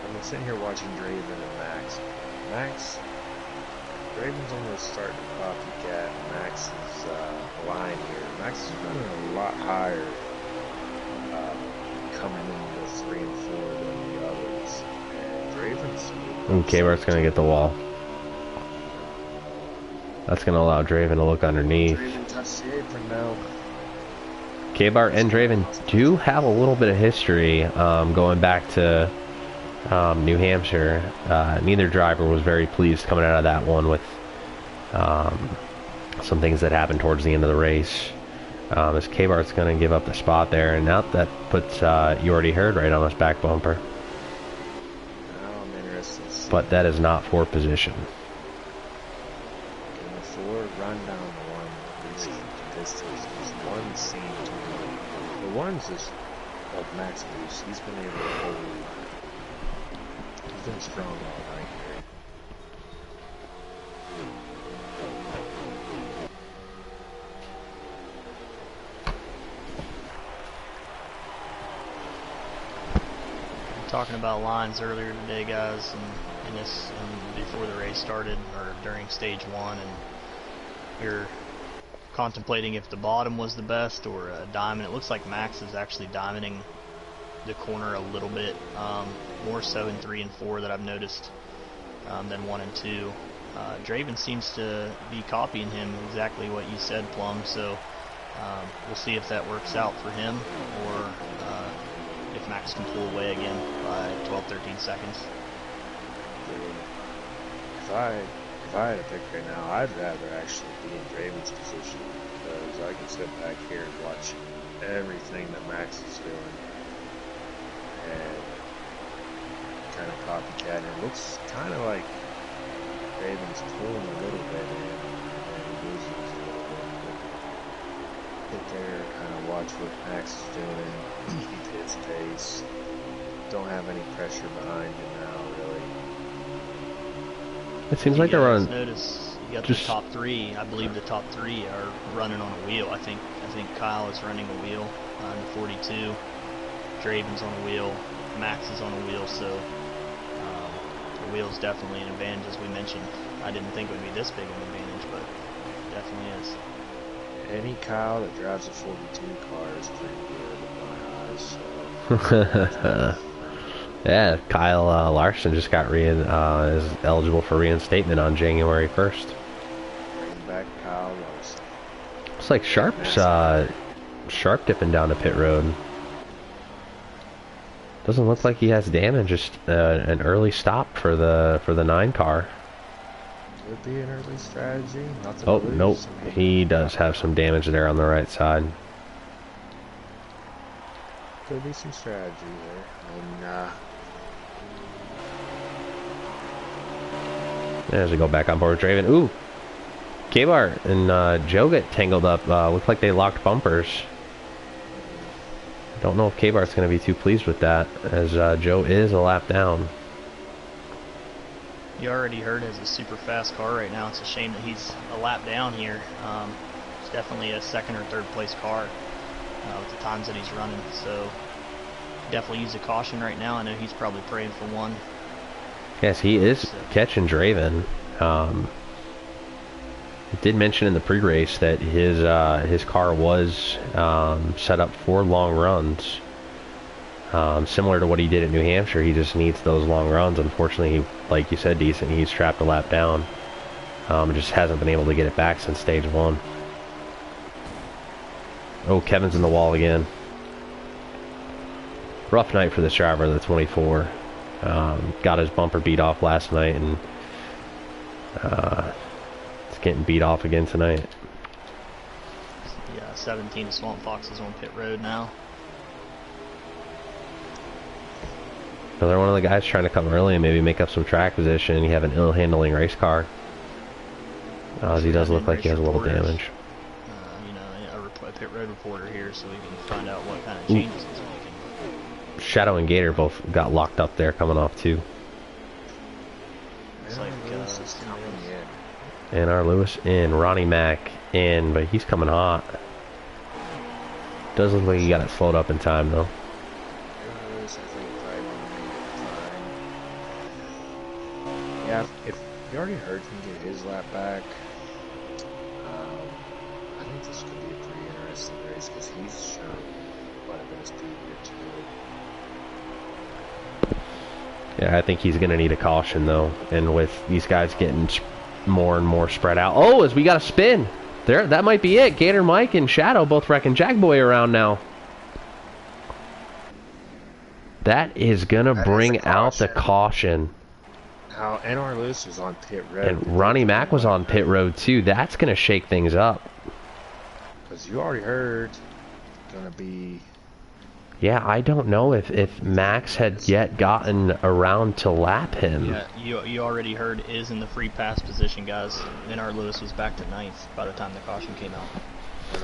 I'm sitting here watching Draven and Max. Draven's almost starting to copycat Max's line here. Max is running a lot higher coming into 3 and 4 than the others. And Draven's... And K-Bar's going to get the wall. That's going to allow Draven to look underneath. Draven touched the apron now. K-Bar and Draven do have a little bit of history going back to New Hampshire. Neither driver was very pleased coming out of that one with some things that happened towards the end of the race. As K-Bar's going to give up the spot there, and now that puts, you already heard, right on his back bumper. Now I'm interested to see. But that is not for position. Can the 4 run down the 1 at least the distance? Because 1 seemed to... The 1's just like Max Boost. He's been able to hold... He's been strong all night here. Talking about lines earlier today, guys, and before the race started, or during stage 1, and we were contemplating if the bottom was the best or a diamond. It looks like Max is actually diamonding the corner a little bit, more so in 3 and 4 that I've noticed than 1 and 2. Draven seems to be copying him exactly what you said, Plum, so we'll see if that works out for him, or if Max can pull away again by 12-13 seconds. If I had to pick right now, I'd rather actually be in Draven's position, because I can sit back here and watch everything that Max is doing and kind of copycat. It looks kind of like Draven's pulling a little bit in and loses a little bit. Sit there, kind of watch what Max is doing, keep his pace. Don't have any pressure behind him now, really. It seems like they're running. Notice you got the top 3. I believe the top 3 are running on a wheel. I think Kyle is running a wheel on the 42. Draven's on a wheel. Max is on a wheel. So the wheel's definitely an advantage, as we mentioned. I didn't think it would be this big of an advantage, but it definitely is. Any Kyle that drives a 42 car is pretty good in my eyes. So. Yeah, Kyle Larson just got is eligible for reinstatement on January 1st. Bring back Kyle Larson. Looks like Sharp dipping down the pit road. Doesn't look like he has damage. Just an early stop for the 9 car. Could be an early strategy. Nothing Oh, to lose. nope. He does have some damage there on the right side. Could be some strategy there. As we go back on board with Draven. Ooh! K-Bar and Joe get tangled up. Look like they locked bumpers. Don't know if K-Bar's going to be too pleased with that, as Joe is a lap down. You already heard it's a super fast car right now. It's a shame that he's a lap down here. It's definitely a 2nd or 3rd place car with the times that he's running. So definitely use a caution right now. I know he's probably praying for one. Yes, he is catching Draven. He did mention in the pre-race that his car was set up for long runs. Similar to what he did at New Hampshire, he just needs those long runs. Unfortunately, like you said, Decent, he's trapped a lap down. Just hasn't been able to get it back since stage 1. Oh, Kevin's in the wall again. Rough night for this driver, the 24. Got his bumper beat off last night, and it's getting beat off again tonight. Yeah, 17 Swamp Fox is on pit road now. Another one of the guys trying to come early and maybe make up some track position. You have an ill-handling race car. He does look like he has a little damage. You know, a pit road reporter here, so we can find out what kind of changes he's making. Shadow and Gator both got locked up there coming off too. It's like NARL Lewis in, Ronnie Mack in, but he's coming hot. Does look like he got it slowed up in time though. Yeah, if you already heard him get his lap back, I think this could be a pretty interesting race because he's shown quite a bit of speed here too. Yeah, I think he's going to need a caution though, and with these guys getting more and more spread out. Oh, as we got a spin there, that might be it. Gator Mike and Shadow both wrecking Jackboy around now. That is going to bring out the caution. Now, NARL Lewis was on pit road. And Ronnie Mack was on pit road too. That's going to shake things up. Because you already heard going to be... Yeah, I don't know if Max had yet gotten around to lap him. Yeah, you already heard is in the free pass position, guys. NARL Lewis was back to 9th by the time the caution came out.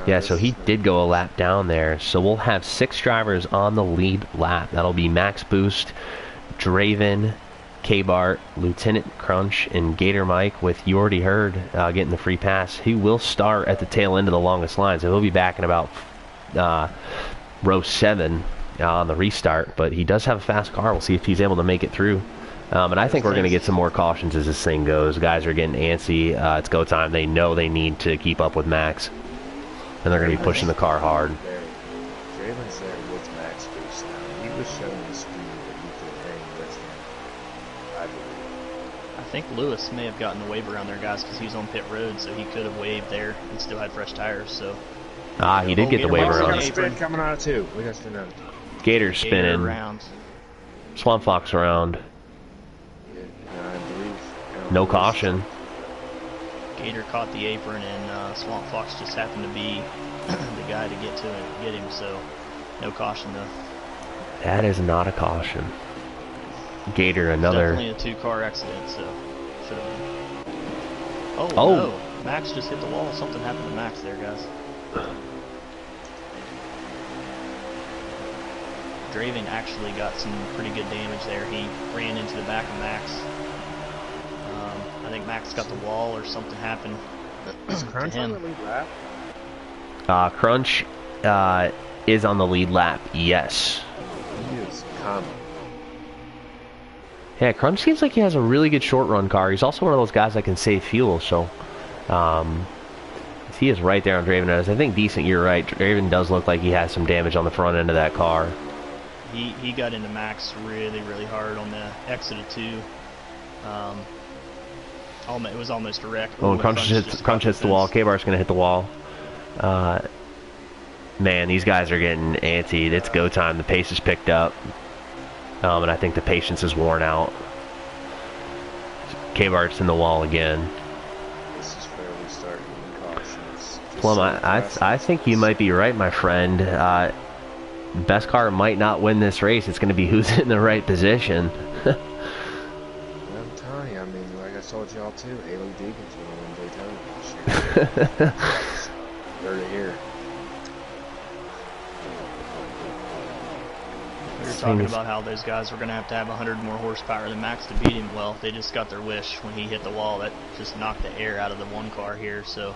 Yeah, so he did go a lap down there. So we'll have 6 drivers on the lead lap. That'll be Max Boost, Draven, K-Bart, Lieutenant Crunch, and Gator Mike, with you already heard getting the free pass. He will start at the tail end of the longest line, so he'll be back in about row 7 on the restart, but he does have a fast car. We'll see if he's able to make it through. And I think we're going to get some more cautions as this thing goes. Guys are getting antsy. It's go time. They know they need to keep up with Max, and they're going to be pushing the car hard. Draven's there with Max Boost now. He was showing the speed that he could hang with him, I believe. I think Lewis may have gotten the wave around there, guys, because he was on pit road, so he could have waved there and still had fresh tires. So he did get the wave We got around. a spin coming out of 2. We got a spin out of 2. Gator's spinning. Around. Swamp Fox around. Yeah, I believe. No caution. Gator caught the apron, and Swamp Fox just happened to be the guy to get to it, get him. So no caution though. That is not a caution. Gator another. Definitely a 2-car accident, so should have been. Oh, Oh. no. Max just hit the wall. Something happened to Max there, guys. Draven actually got some pretty good damage there. He ran into the back of Max. I think Max got the wall or something happened Is to Crunch on the him. lead lap? Crunch is on the lead lap, yes. He is coming. Yeah, Crunch seems like he has a really good short run car. He's also one of those guys that can save fuel, so he is right there on Draven. I think decent, you're right. Draven does look like he has some damage on the front end of that car. He got into Max really, really hard on the exit of 2. It was almost a wreck. Oh, and Crunch hits the wall. K-Bar's going to hit the wall. Man, these guys are getting antsy. It's go time. The pace is picked up. And I think the patience is worn out. K-Bart's in the wall again. This is where we start getting cautions. Plum, I think you might be right, my friend. Best car might not win this race. It's going to be who's in the right position. I'm telling you, I mean, like I told y'all too, Haley Deegan's going to win Daytona. Heard it here. We were talking about how those guys were going to have 100 more horsepower than Max to beat him. Well, they just got their wish when he hit the wall. That just knocked the air out of the one car here. So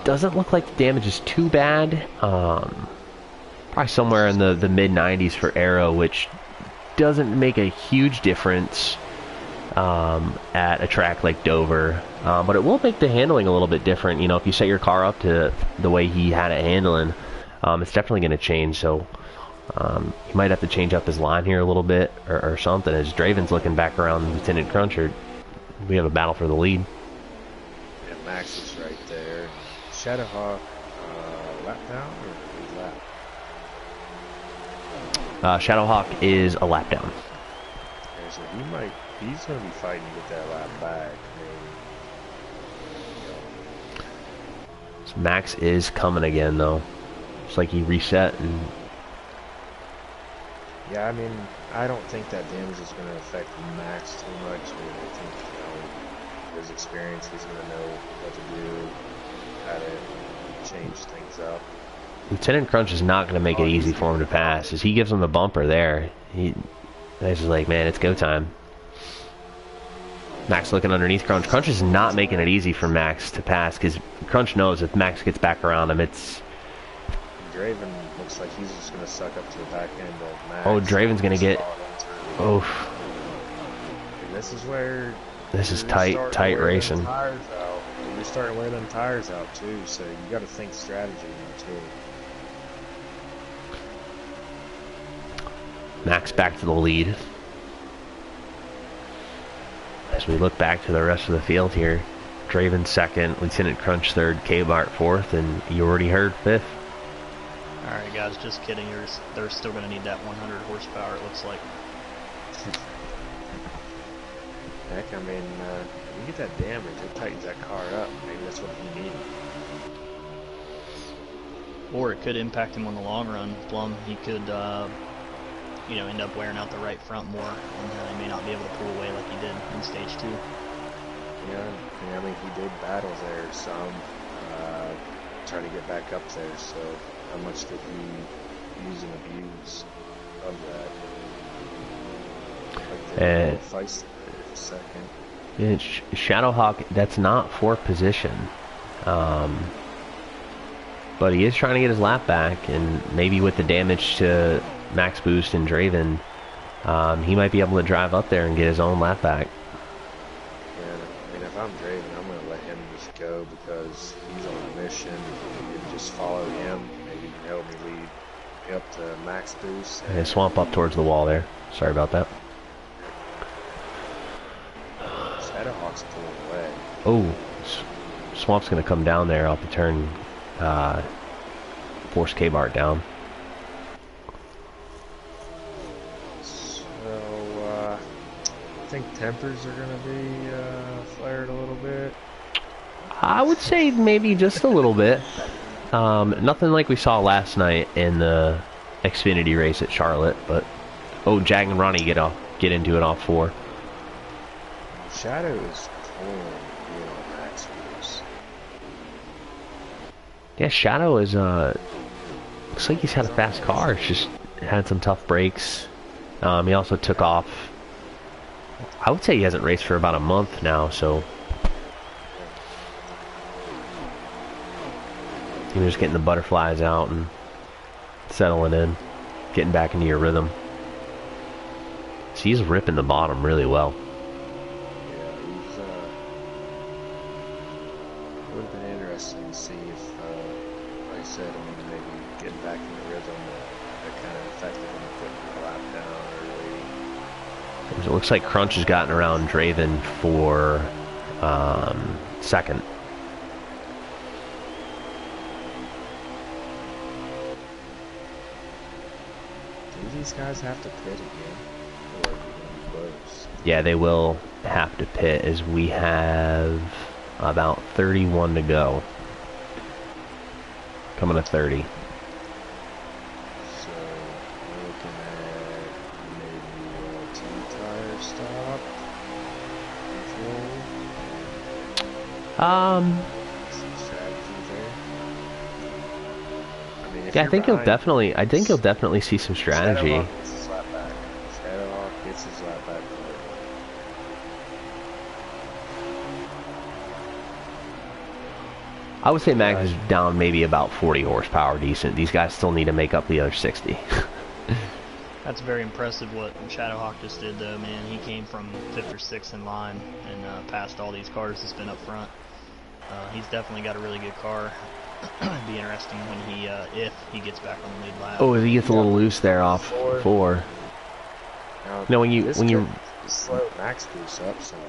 doesn't look like the damage is too bad. Probably somewhere in the mid-90s for Arrow, which doesn't make a huge difference at a track like Dover. But it will make the handling a little bit different. You know, if you set your car up to the way he had it handling, it's definitely going to change. So he might have to change up his line here a little bit or something. As Draven's looking back around Lieutenant Cruncher, we have a battle for the lead. Yeah, Max is right there. Shadowhawk lap down or lead lap? Shadowhawk is a lap down. Okay, so he's going to be fighting to get that lap back. So Max is coming again, though. It's like he reset and... Yeah, I mean, I don't think that damage is going to affect Max too much. I mean, I think, his experience, he's going to know what to do, how to change things up. Lieutenant Crunch is not going to make it easy for him to pass. As he gives him the bumper there, he's just like, man, it's go time. Max looking underneath Crunch. Crunch is not making it easy for Max to pass because Crunch knows if Max gets back around him, it's... Draven looks like he's just going to suck up to the back end of Max. Oh, Draven's going to get... Oof. And this is where... This is tight racing. You're starting to wear them tires out too, so you got to think strategy now too. Max back to the lead. As we look back to the rest of the field here, Draven second, Lieutenant Crunch third, K-Bart fourth, and you already heard fifth. Alright guys, just kidding. They're still going to need that 100 horsepower, it looks like. Heck, I mean, when you get that damage, it tightens that car up. Maybe that's what he needed. Or it could impact him on the long run, Plum. He could, end up wearing out the right front more, and he may not be able to pull away like he did in stage 2. Yeah, I mean, he did battle there some, trying to get back up there, so how much did he use and abuse of that? Like feisty there for a second. Yeah, Shadowhawk, that's not for position. But he is trying to get his lap back, and maybe with the damage to Max Boost and Draven, he might be able to drive up there and get his own lap back. Yeah, I mean, if I'm Draven, I'm going to let him just go because he's on a mission. You can just follow him. Maybe he can help me lead me up to Max Boost. And swamp up towards the wall there. Sorry about that. Shadowhawk's pulling away. Oh, Swamp's going to come down there off the turn, force K-Bart down. So, I think tempers are going to be flared a little bit. I would say maybe just a little bit. Nothing like we saw last night in the Xfinity race at Charlotte, but Jag and Ronnie get into it off 4. Shadow is pulling Max Boost. Yeah, Shadow is looks like he's had a fast car. It's just had some tough breaks. He also took off. I would say he hasn't raced for about a month now, so you're just getting the butterflies out and settling in, getting back into your rhythm. So he's ripping the bottom really well. Yeah, he's it would have been interesting to see if, like I said, maybe getting back in the rhythm that kind of affected him putting the lap down early. It looks like Crunch has gotten around Draven for second. Do these guys have to pit again? Or are we going to be close? Yeah, they will have to pit as we have about 31 to go. Coming to 30. So, we're looking at maybe a 2-tire stop. Control. Some strategy there. I mean, if Yeah, I you're think he'll behind- definitely see some strategy. Shadowhawk gets his lap back. Shadowhawk gets his lap back. I would say Max is down maybe about 40 horsepower decent. These guys still need to make up the other 60. That's very impressive what Shadowhawk just did, though, man. He came from 5th or 6th in line and passed all these cars that's been up front. He's definitely got a really good car. It'd be interesting when if he gets back on the lead lap. Oh, if he gets a little loose there off 4. No, when you slow Max Boost up some.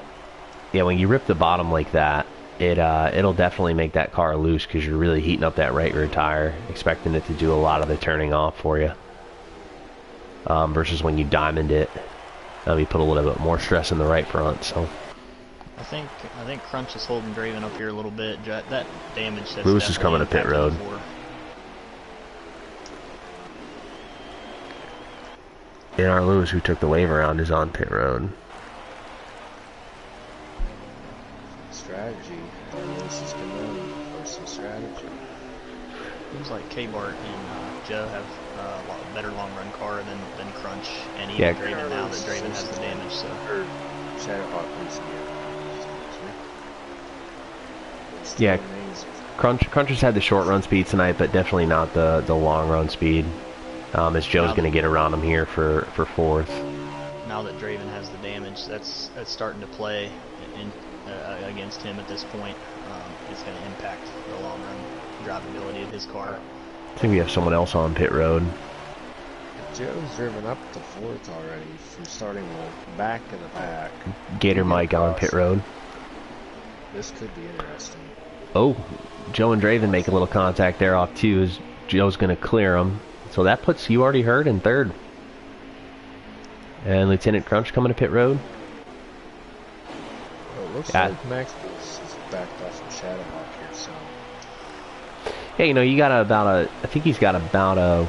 Yeah, when you rip the bottom like that, it'll definitely make that car loose because you're really heating up that right rear tire, expecting it to do a lot of the turning off for you. Versus when you diamond it, you put a little bit more stress in the right front. So I think Crunch is holding Draven up here a little bit. That damage has Lewis is coming to pit road. NARL Lewis, who took the wave around, is on pit road. Strategy. This is going for some strategy. Seems like K-Bart and Joe have a lot better long run car than Crunch and even Yeah. Draven now that Draven has the damage. So Shadowhawk needs to get. Yeah, Crunch has had the short run speed tonight, but definitely not the long run speed. As Joe's going to get around him here for fourth. Now that Draven has the damage, that's starting to play against him at this point. It's going to impact the long run drivability of his car. I think we have someone else on pit road. Joe's driven up to fourth already from starting the back of the pack. Gator Mike on pit road. This could be interesting. Oh, Joe and Draven make a little contact there off two as Joe's going to clear him. So that puts You Already Heard in third. And Lieutenant Crunch coming to pit road. Well, it looks like Max is backed off from Shadowhawk here, so. Yeah, you know, you got I think he's got about a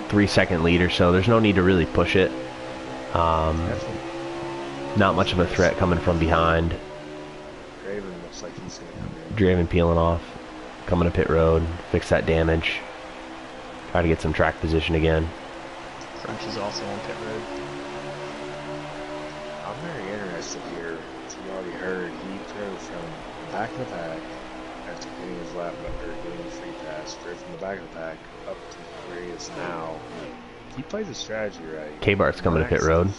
3-second lead or so. There's no need to really push it. Not much of a threat coming from behind. Draven looks like he's going to come in. Draven peeling off. Coming to pit road. Fix that damage. Try to get some track position again. Crunch is also on pit road. I'm very interested here. As you already heard, he drove from the back of the pack after getting his lap or getting the free pass, drove from the back of the pack up to where he is now. He plays his strategy right. K-Bart's coming to pit road. Yep,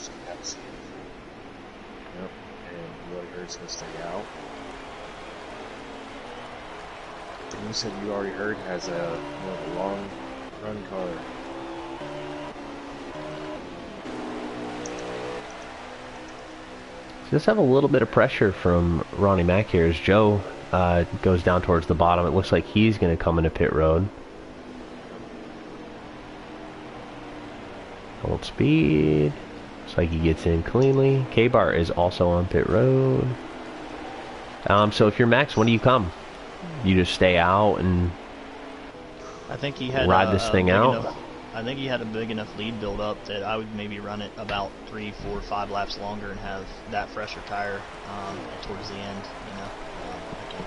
and You Already Heard's going to stay out. And you said You Already Heard has a long run car. Just have a little bit of pressure from Ronnie Mack here as Joe goes down towards the bottom. It looks like he's going to come into pit road. Hold speed. Looks like he gets in cleanly. K-Bart is also on pit road. So if you're Max, when do you come? You just stay out and I think he had ride this thing out? I think he had a big enough lead build up that I would maybe run it about 3, 4, 5 laps longer and have that fresher tire towards the end. I think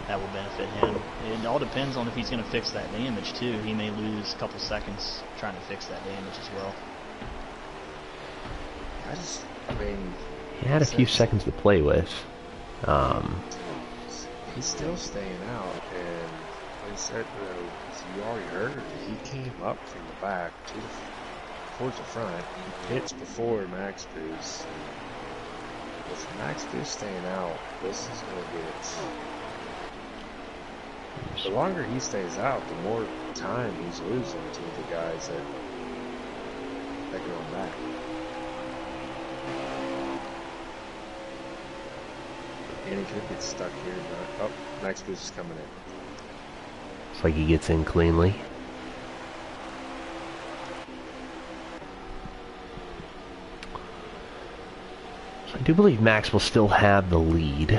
that will benefit him. It all depends on if he's going to fix that damage too. He may lose a couple seconds trying to fix that damage as well. I mean, he had a few seconds to play with. He's still staying out, and like I said, You Already Heard, he came up from the back towards the front. He hits before Max Boost. With Max Boost staying out, this is going to get... The longer he stays out, the more time he's losing to the guys that go back. And he could get stuck here. But, oh, Max Boost is coming in. Looks like he gets in cleanly. So I do believe Max will still have the lead.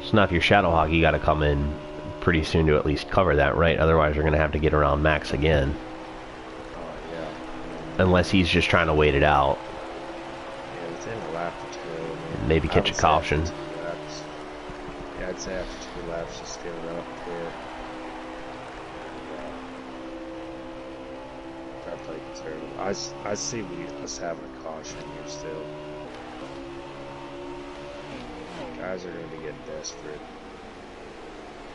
So now if you're Shadowhawk, you got to come in pretty soon to at least cover that, right? Otherwise you're going to have to get around Max again. Yeah. Unless he's just trying to wait it out. Yeah, it's in a lap or two. Maybe catch a caution. Yeah, I'd say after 2 laps, just give it up here. I play conservative. I see us having a caution here still. Guys are going to be getting desperate.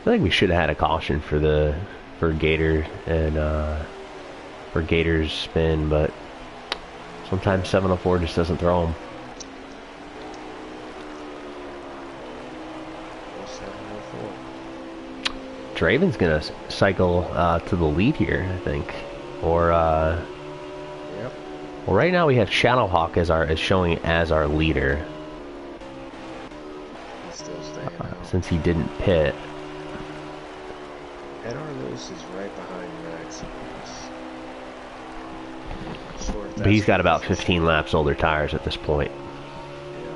I think we should have had a caution for Gator and for Gator's spin, but sometimes 704 just doesn't throw them. 704. Draven's gonna cycle to the lead here, I think, or Yep. well, right now we have Shadowhawk as showing as our leader. still staying out. since he didn't pit. NARL Lewis is right behind Max. Sure if But he's that's got about position. 15 laps older tires at this point. Yeah.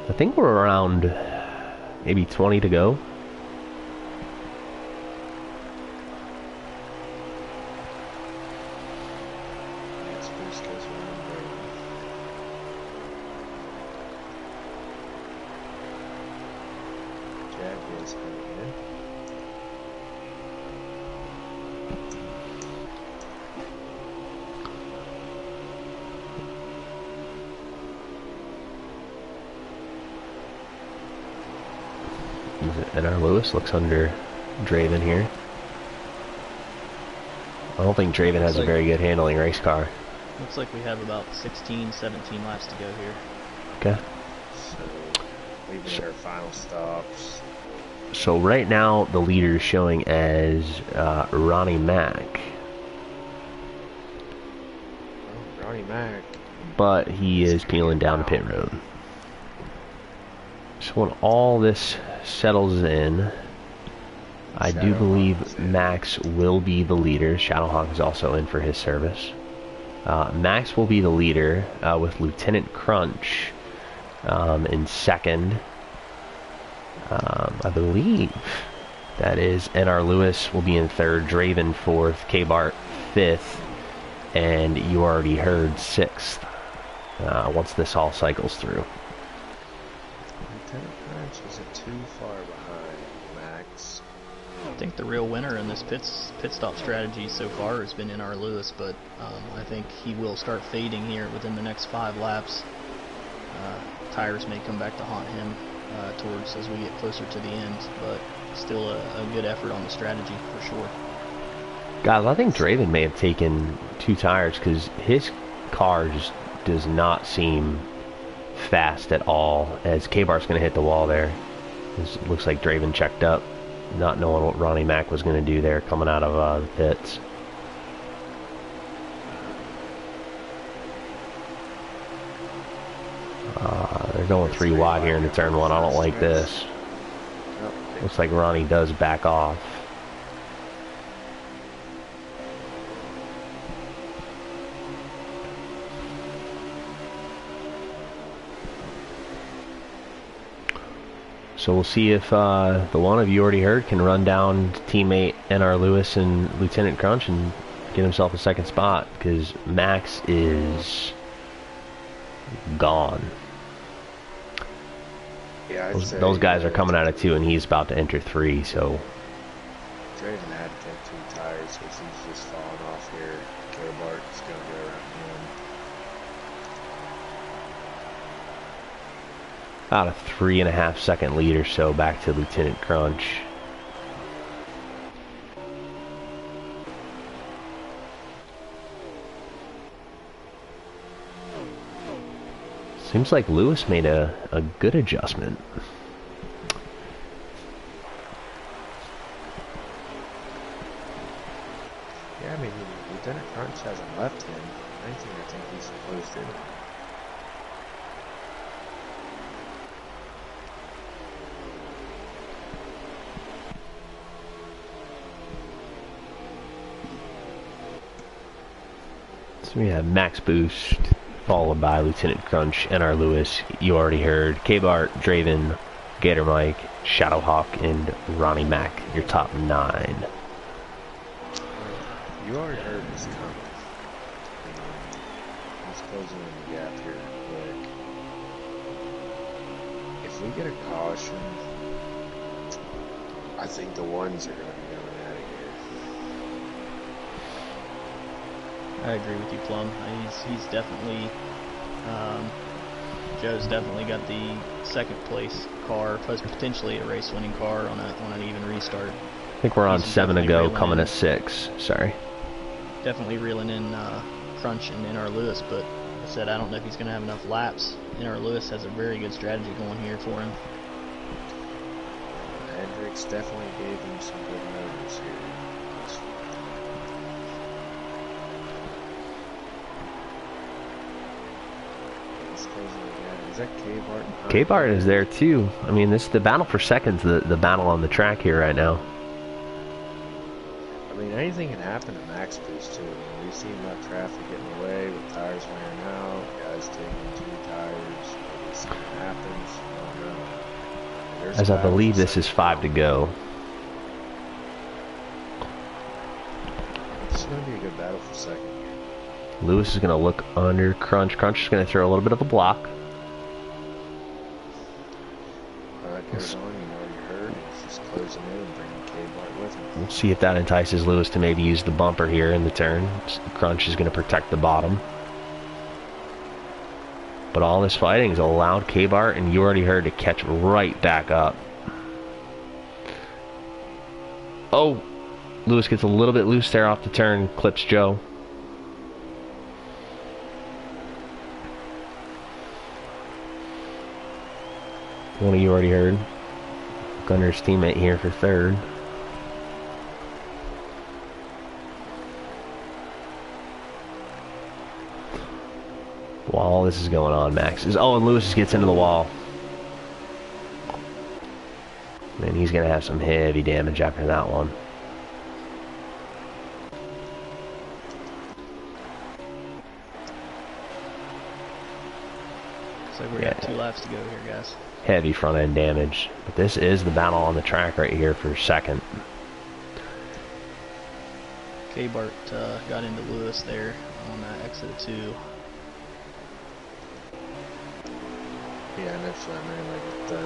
I think we're around maybe 20 to go. Max Bruce goes around Brady. Jack is coming in. And our Lewis looks under Draven here. I don't think Draven has a very good handling race car. Looks like we have about 16, 17 laps to go here. Okay. So we've made our final stops. So right now the leader is showing as Ronnie Mack, Oh, Ronnie Mack. but he is peeling down the pit road. So when all this settles in, I do believe Max will be the leader. Shadowhawk is also in for his service. Max will be the leader with Lieutenant Crunch in second. I believe that is NR Lewis will be in third, Draven fourth, K-Bart fifth, and you already heard sixth once this all cycles through. Lieutenant Crunch isn't too far behind Max. I think the real winner in this pit stop strategy so far has been NR Lewis, but I think he will start fading here within the next 5 laps. Tires may come back to haunt him towards as we get closer to the end, but still a good effort on the strategy for sure. Guys, I think Draven may have taken 2 tires because his car just does not seem fast at all, as K-Bart's going to hit the wall there. It looks like Draven checked up, not knowing what Ronnie Mack was going to do there coming out of the pits. They're going 3 wide here into turn 1. I don't like this. Looks like Ronnie does back off. So we'll see if the one of you already heard can run down teammate NR Lewis and Lieutenant Crunch and get himself a second spot, because Max is gone. Yeah, those guys are coming out of 2 and he's about to enter 3, so Draven had to take 2 tires because he's just falling off here. K-Bart's going to go around him. about a 3.5 second lead or so back to Lieutenant Crunch. Seems like Lewis made a good adjustment. Yeah, I mean, Lieutenant Crunch hasn't left him. I think he's closed in. So we have Max Boost, followed by Lieutenant Crunch, NR Lewis, you already heard, K-Bart, Draven, Gator Mike, Shadowhawk, and Ronnie Mack, your top 9. You already heard this coming. Let's close in the gap here quick. If we get a caution, I think the ones are going to be going out of here. I agree with you, Plum. He's definitely Joe's definitely got the second place car, potentially a race winning car on an even restart. I think we're on 7 to go, coming to 6. Sorry. Definitely reeling in Crunch and NR Lewis, but like I said, I don't know if he's going to have enough laps. NR Lewis has a very good strategy going here for him. Hendricks definitely gave him some good numbers here. Is that K-Bart? K-Bart is there too. I mean, this the battle for second's the battle on the track here right now. I mean, anything can happen to Max Boost too. I mean, we've seen that traffic getting away with tires wearing out, guys taking 2 tires. Maybe something happens. I don't know. There's As a I battle believe for this is second. 5 to go. This is going to be a good battle for second. Lewis is going to look under Crunch. Crunch is going to throw a little bit of a block. While that goes on, you already heard. He's just closing in and bringing K-Bart with him. We'll see if that entices Lewis to maybe use the bumper here in the turn. Crunch is going to protect the bottom. But all this fighting has allowed K-Bart, and you already heard, to catch right back up. Oh! Lewis gets a little bit loose there off the turn, clips Joe. One of you already heard. Gunner's teammate here for third. While all this is going on, Max is... Oh, and Lewis gets into the wall. And he's going to have some heavy damage after that one. So we got 2 laps to go here, guys. Heavy front end damage. But this is the battle on the track right here for second. K-Bart got into Lewis there on that exit of 2. Yeah, and that's what I mean, like the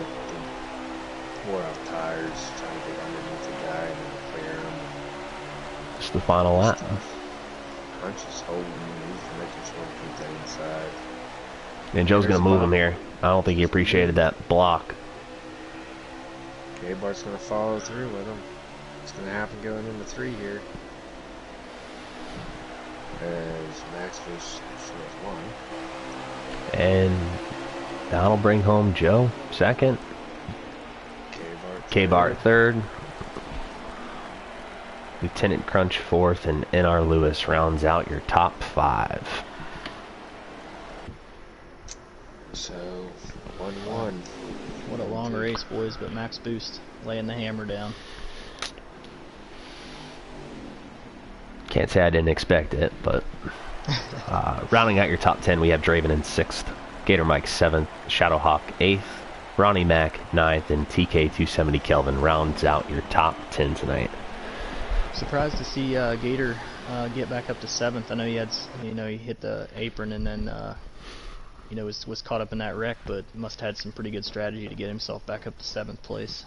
wore out tires, trying to get underneath the guy and then clear him. It's the final lap. Crunch is holding, he's making sure to keep that inside. And Joe's going to move him here. I don't think he appreciated that block. K-Bart's going to follow through with him. It's going to happen going into 3 here. As Max was short 1. And that'll bring home Joe second. K-Bart third. Lieutenant Crunch fourth, and NR Lewis rounds out your top 5. So, 1-1. What a long race, boys, but Max Boost laying the hammer down. Can't say I didn't expect it, but rounding out your top 10, we have Draven in 6th, Gator Mike 7th, Shadowhawk 8th, Ronnie Mac 9th, and TK270 Kelvin rounds out your top 10 tonight. Surprised to see Gator get back up to 7th. I know he had, he hit the apron and then, was caught up in that wreck, but must have had some pretty good strategy to get himself back up to 7th place.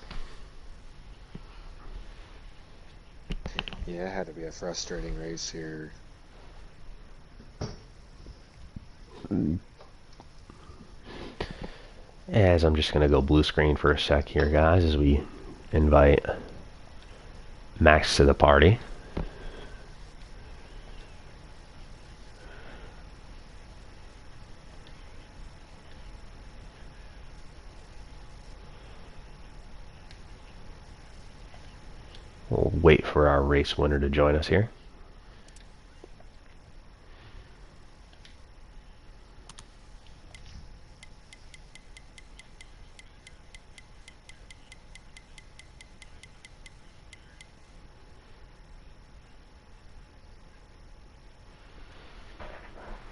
Yeah, it had to be a frustrating race here. As I'm just going to go blue screen for a sec here, guys, as we invite Max to the party. We'll wait for our race winner to join us here.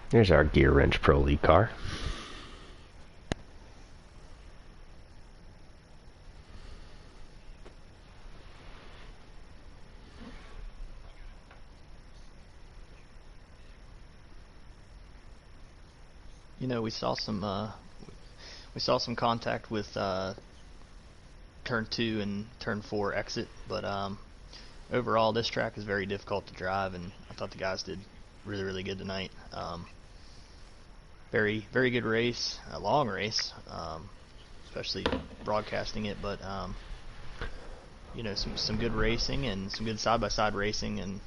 Here's our Gear Wrench Pro League car. We saw some contact with turn 2 and turn 4 exit, but overall this track is very difficult to drive, and I thought the guys did really good tonight. Very good race, a long race, especially broadcasting it, but some good racing and some good side-by-side racing, and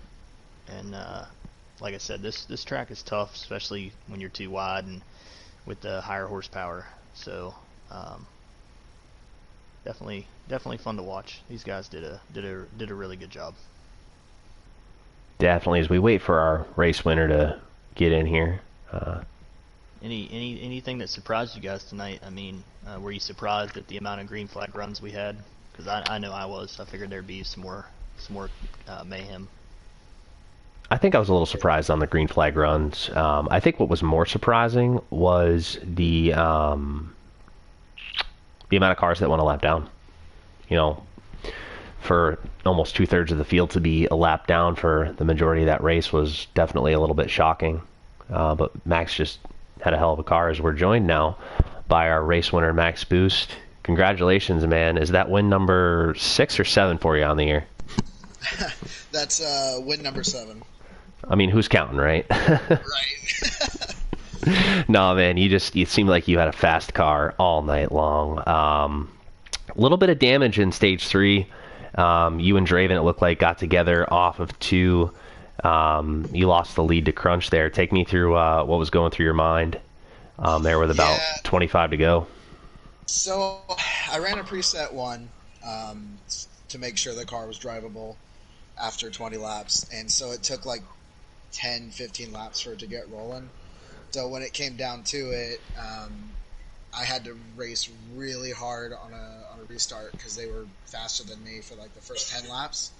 like I said, this track is tough, especially when you're too wide and with the higher horsepower. So definitely fun to watch. These guys did a really good job. Definitely, as we wait for our race winner to get in here. Anything that surprised you guys tonight? I mean, were you surprised at the amount of green flag runs we had? Because I know I was. I figured there'd be some more mayhem. I think I was a little surprised on the green flag runs. I think what was more surprising was the amount of cars that went a lap down. You know, for almost 2/3 of the field to be a lap down for the majority of that race was definitely a little bit shocking. But Max just had a hell of a car. As we're joined now by our race winner, Max Boost. Congratulations, man. Is that win number 6 or 7 for you on the year? That's win number 7. I mean, who's counting, right? Right. No, man, it seemed like you had a fast car all night long. A little bit of damage in stage 3. You and Draven, it looked like, got together off of 2. You lost the lead to Crunch there. Take me through what was going through your mind there with about 25 to go. So I ran a preset 1 to make sure the car was drivable after 20 laps. And so it took like 10, 15 laps for it to get rolling. So when it came down to it, I had to race really hard on a restart because they were faster than me for like the first 10 laps.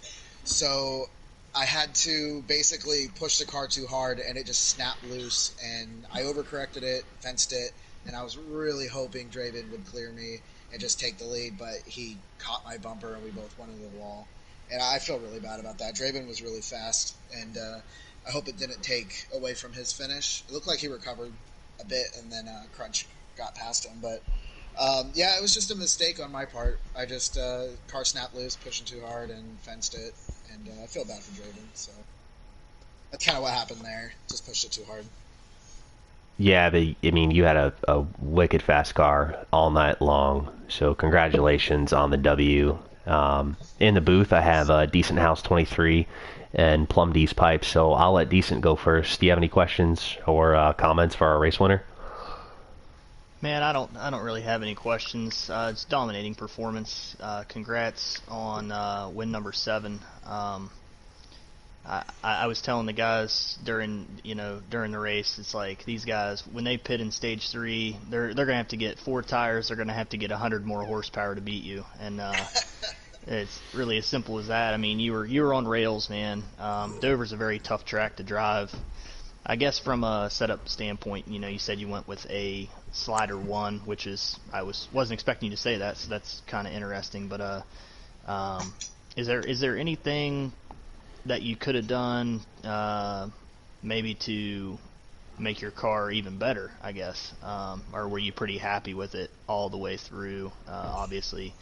So I had to basically push the car too hard and it just snapped loose, and I overcorrected it, fenced it, and I was really hoping Draven would clear me and just take the lead, but he caught my bumper and we both went into the wall. And I feel really bad about that. Draven was really fast, and I hope it didn't take away from his finish. It looked like he recovered a bit, and then Crunch got past him. But yeah, it was just a mistake on my part. I just car snapped loose, pushing too hard, and fenced it. And I feel bad for Draven. So that's kind of what happened there. Just pushed it too hard. Yeah, you had a wicked fast car all night long. So congratulations on the W. In the booth, I have Decent House 23 and Plum D's Pipes. So I'll let Decent go first. Do you have any questions or comments for our race winner? Man, I don't really have any questions. It's dominating performance. Congrats on win number 7. I was telling the guys during the race, it's like these guys, when they pit in stage 3, they're gonna have to get 4 tires. They're gonna have to get 100 more horsepower to beat you, and it's really as simple as that. I mean, you were on rails, man. Dover's a very tough track to drive. I guess from a setup standpoint, you said you went with a slider 1, which is wasn't expecting you to say that, so that's kind of interesting. But is there anything that you could have done maybe to make your car even better, I guess, or were you pretty happy with it all the way through? Obviously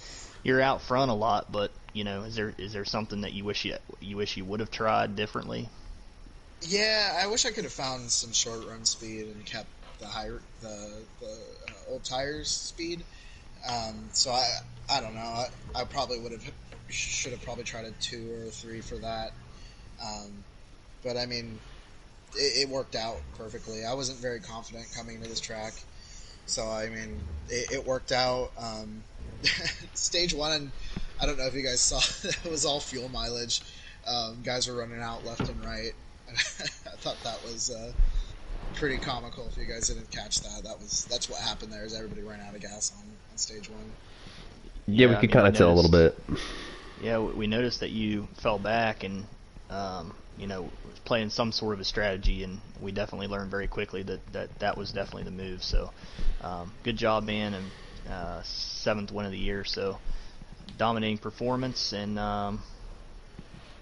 you're out front a lot, but is there something that you wish you would have tried differently? Yeah, I wish I could have found some short run speed and kept the old tires speed. So I don't know. I probably should have probably tried a 2 or a 3 for that. But I mean, it worked out perfectly. I wasn't very confident coming into this track, so I mean, it worked out. Stage 1, I don't know if you guys saw, it was all fuel mileage. Guys were running out left and right. I thought that was pretty comical. If you guys didn't catch that, that's what happened there. Is everybody ran out of gas on stage 1. Yeah, we could kind of tell a little bit. Yeah, we noticed that you fell back and was playing some sort of a strategy, and we definitely learned very quickly that was definitely the move. So good job, man, and 7th win of the year. So dominating performance, and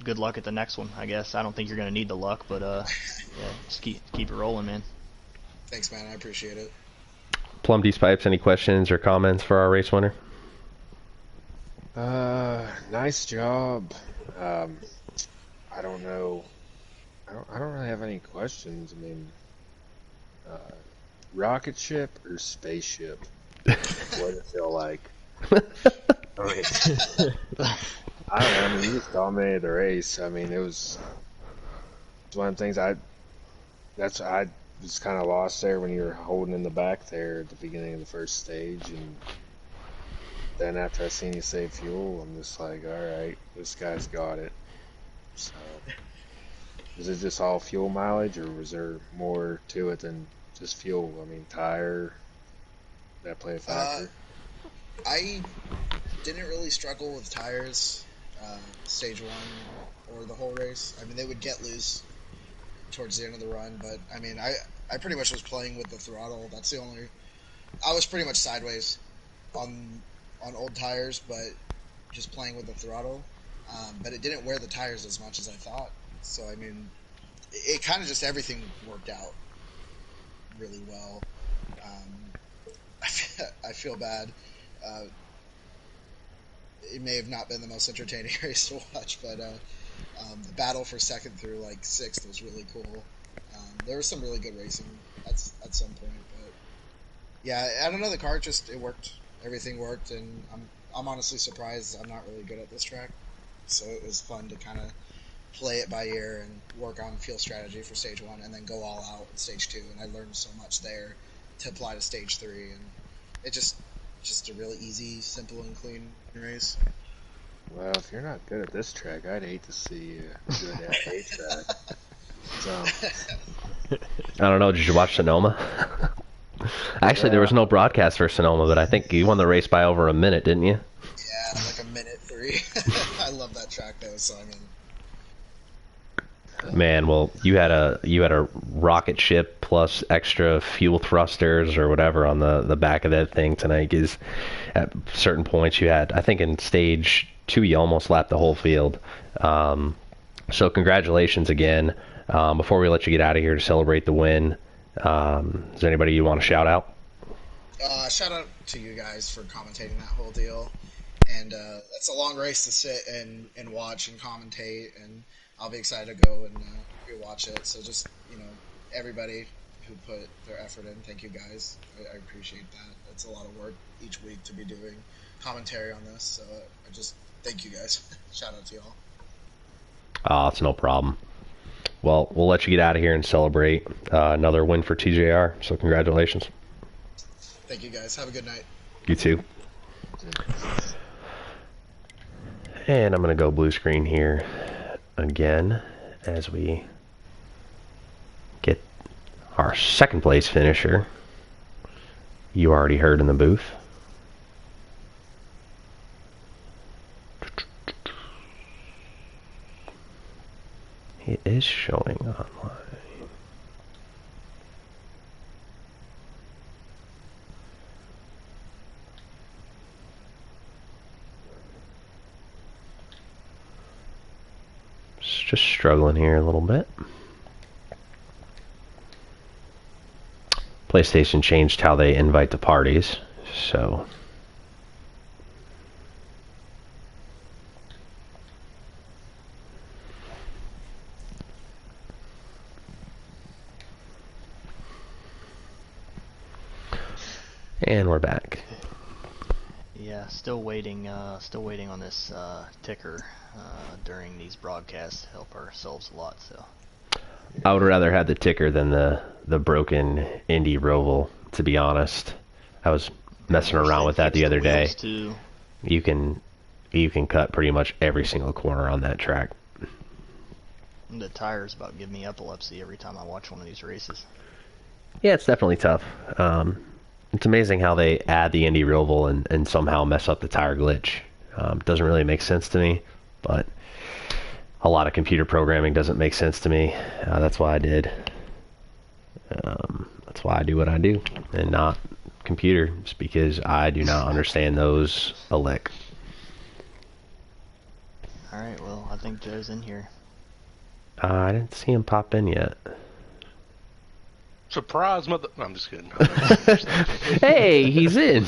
good luck at the next one, I guess. I don't think you're going to need the luck, but yeah, just keep it rolling, man. Thanks, man. I appreciate it. Plum D's Pipes, any questions or comments for our race winner? Nice job. I don't know. I don't really have any questions. I mean, rocket ship or spaceship? What does it feel like? I mean, I don't know. I mean, you just dominated the race. I mean, it was one of the things I was kind of lost there when you were holding in the back there at the beginning of the first stage, and then after I seen you save fuel, I'm just like, all right, this guy's got it. So, is it just all fuel mileage, or was there more to it than just fuel? I mean, tire, that play a factor? I didn't really struggle with tires stage one or the whole race. I mean, they would get loose towards the end of the run, but I mean, I pretty much was playing with the throttle. That's the only. I was pretty much sideways on old tires, but just playing with the throttle. But it didn't wear the tires as much as I thought. So I mean, it kind of just everything worked out really well. I feel bad. Uh, it may have not been the most entertaining race to watch, but the battle for second through like sixth was really cool. There was some really good racing at some point, but yeah, I don't know. The car just it worked. Everything worked, and I'm honestly surprised. I'm not really good at this track, so it was fun to kind of play it by ear and work on field strategy for stage one, and then go all out in stage two. And I learned so much there to apply to stage three, and it just a really easy, simple, and clean race. Well, if you're not good at this track, I'd hate to see you good at a track. So, I don't know. Did you watch Sonoma? Actually, there was no broadcast for Sonoma, but I think you won the race by over a minute, didn't you? Yeah, like a minute 3. I love that track though. So I mean, Man, well, you had a rocket ship plus extra fuel thrusters or whatever on the back of that thing tonight. Because at certain points you had, I think in stage 2 you almost lapped the whole field. So congratulations again. Before we let you get out of here to celebrate the win, is there anybody you want to shout out? shout out to you guys for commentating that whole deal. And it's a long race to sit and watch and commentate, and I'll be excited to go and rewatch it. So just everybody who put their effort in, thank you guys. I appreciate that. It's a lot of work each week to be doing commentary on this. So I just thank you guys. Shout out to y'all. Oh, it's no problem. Well, we'll let you get out of here and celebrate another win for TJR. So congratulations. Thank you guys. Have a good night. You too. And I'm going to go blue screen here again as we get our second place finisher. You already heard in the booth. It is showing online. Just struggling here a little bit. PlayStation changed how they invite to parties, so and we're back. Yeah, still waiting on this ticker during these broadcasts to help ourselves a lot. So I would rather have the ticker than the broken Indy Roval, to be honest. I was messing around with that the other day. You can cut pretty much every single corner on that track. The tires about give me epilepsy every time I watch one of these races. Yeah, it's definitely tough. It's amazing how they add the Indy Roval and somehow mess up the tire glitch. It doesn't really make sense to me, but a lot of computer programming doesn't make sense to me. That's why I did. That's why I do what I do, and not computer. It's because I do not understand those a lick. Alright, well, I think Joe's in here. I didn't see him pop in yet. Surprise, mother... No, I'm just kidding. Hey, he's in.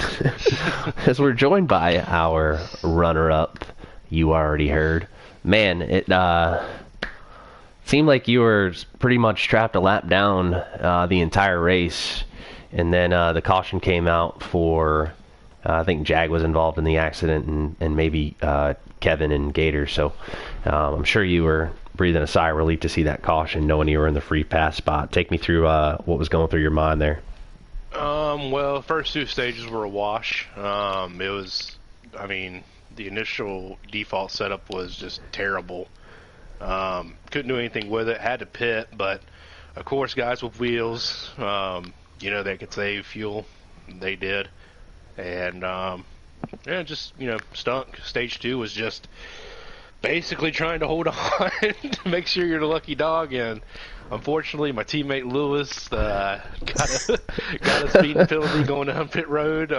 As we're joined by our runner-up, you already heard. Man, it seemed like you were pretty much trapped a lap down the entire race. And then the caution came out for, I think Jag was involved in the accident, and maybe Kevin and Gator. So I'm sure you were breathing a sigh of relief to see that caution, knowing you were in the free pass spot. Take me through what was going through your mind there. Well, the first 2 stages were a wash. It was, I mean, the initial default setup was just terrible. Couldn't do anything with it. Had to pit, but of course, guys with wheels, they could save fuel. They did. And, yeah, just, stunk. Stage 2 was just basically trying to hold on to make sure you're the lucky dog. And unfortunately, my teammate Lewis got a speeding penalty going down pit road.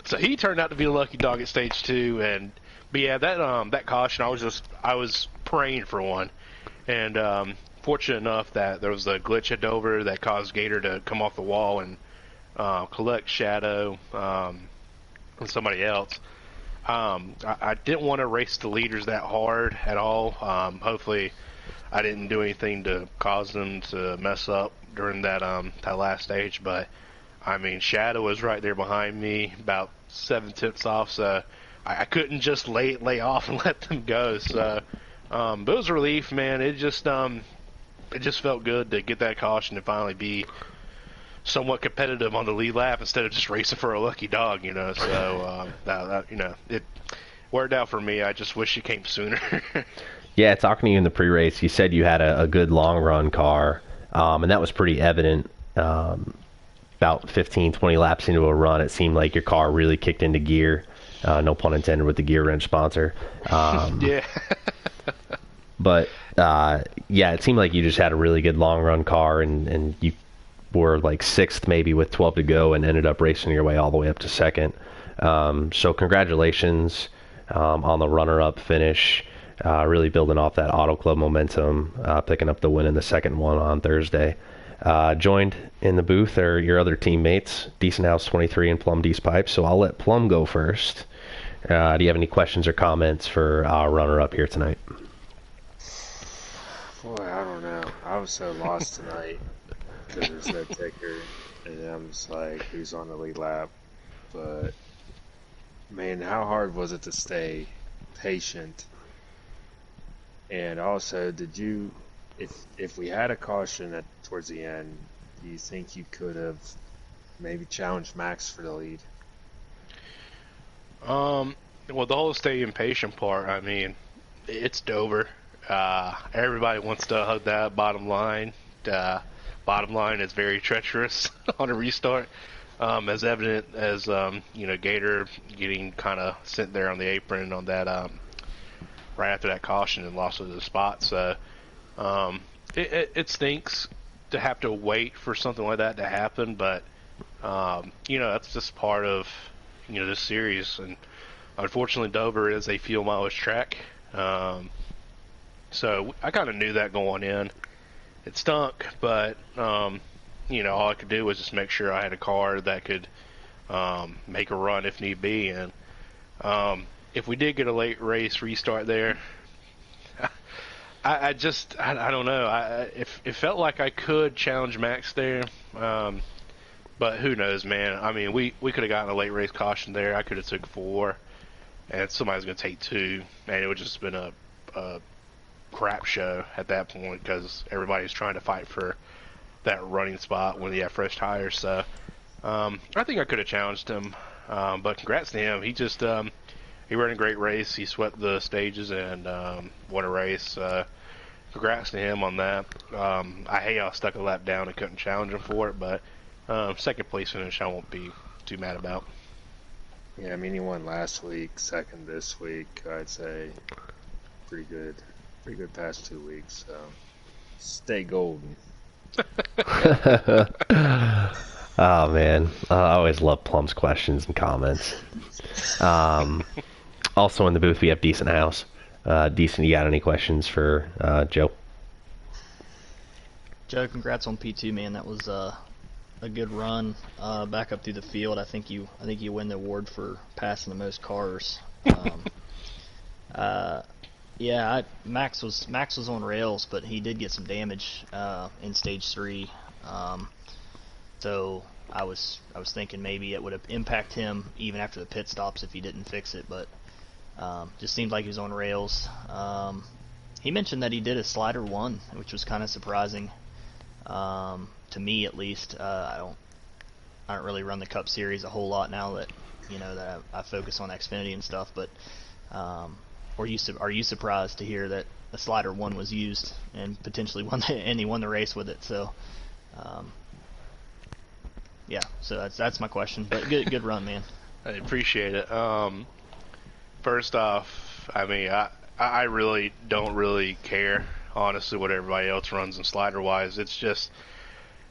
So he turned out to be the lucky dog at stage 2. But yeah, that caution, I was praying for one. And fortunate enough that there was a glitch at Dover that caused Gator to come off the wall and collect Shadow and somebody else. I didn't want to race the leaders that hard at all. Hopefully, I didn't do anything to cause them to mess up during that last stage. But I mean, Shadow was right there behind me, about 7/10 off. So I couldn't just lay off and let them go. So, but it was a relief, man. It just felt good to get that caution and finally be somewhat competitive on the lead lap instead of just racing for a lucky dog, So it worked out for me. I just wish it came sooner. Yeah, talking to you in the pre-race, you said you had a good long run car, and that was pretty evident. About 15, 20 laps into a run, it seemed like your car really kicked into gear. No pun intended with the gear wrench sponsor. Yeah. But yeah, it seemed like you just had a really good long run car, and you were like 6th maybe with 12 to go and ended up racing your way all the way up to 2nd. So congratulations on the runner-up finish, really building off that Auto Club momentum, picking up the win in the second one on Thursday. Joined in the booth are your other teammates, Decent House 23 and Plum D's Pipes, so I'll let Plum go first. Do you have any questions or comments for our runner-up here tonight? Boy, I don't know. I was so lost tonight because there's no ticker, and I'm just like, who's on the lead lap? But man, how hard was it to stay patient? And also, did you, if we had a caution towards the end, do you think you could have maybe challenged Max for the lead? Well, the whole stay impatient part, I mean, it's Dover. Everybody wants to hug that bottom line. Bottom line is very treacherous on a restart, as evident as Gator getting kind of sent there on the apron on that right after that caution and lost the spot. So it stinks to have to wait for something like that to happen, but that's just part of this series. And unfortunately, Dover is a fuel mileage track. So I kind of knew that going in. It stunk, but all I could do was just make sure I had a car that could make a run if need be. And if we did get a late race restart there, I don't know. It felt like I could challenge Max there, but who knows, man? I mean, we could have gotten a late race caution there. I could have took 4, and somebody's going to take 2, and it would just been a crap show at that point because everybody's trying to fight for that running spot when they have fresh tires. So I think I could have challenged him, but congrats to him. He just he ran a great race. He swept the stages and won a race. Congrats to him on that. I hate how I stuck a lap down and couldn't challenge him for it, but second place finish I won't be too mad about. Yeah, I mean, he won last week, second this week. I'd say pretty good past 2 weeks. So stay golden. Oh man, I always love Plum's questions and comments. Also in the booth we have Decent House. Decent, you got any questions for Joe? Joe, congrats on P2, man. That was a good run back up through the field. I think you win the award for passing the most cars. Yeah, Max was on rails, but he did get some damage in stage 3. So I was thinking maybe it would have impacted him even after the pit stops if he didn't fix it, but just seemed like he was on rails. He mentioned that he did a slider 1, which was kind of surprising to me, at least. I don't really run the Cup Series a whole lot now that that I focus on Xfinity and stuff, but are you surprised to hear that a slider one was used and potentially and he won the race with it? So, yeah. So that's my question. But good run, man. I appreciate it. First off, I mean, I really don't really care, honestly, what everybody else runs in slider wise. It's just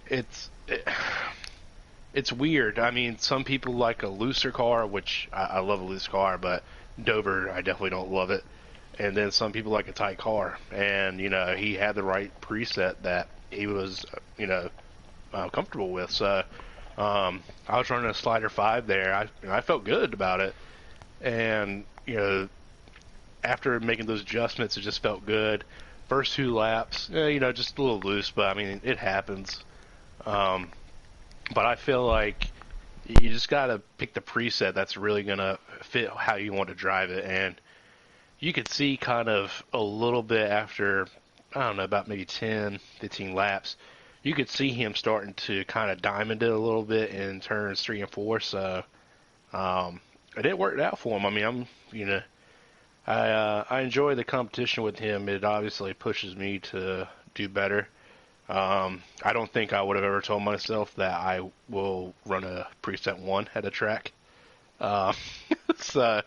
it's weird. I mean, some people like a looser car, which I love a loose car, but Dover, I definitely don't love it. And then some people like a tight car. And, he had the right preset that he was, comfortable with. So I was running a slider 5 there. I felt good about it. And, after making those adjustments, it just felt good. First 2 laps, just a little loose, but, I mean, it happens. But I feel like you just got to pick the preset that's really going to fit how you want to drive it. And you could see kind of a little bit after, I don't know, about maybe 10, 15 laps, you could see him starting to kind of diamond it a little bit in turns 3 and 4. So it worked out for him. I mean, I enjoy the competition with him. It obviously pushes me to do better. I don't think I would have ever told myself that I will run a preset 1 at a track. So,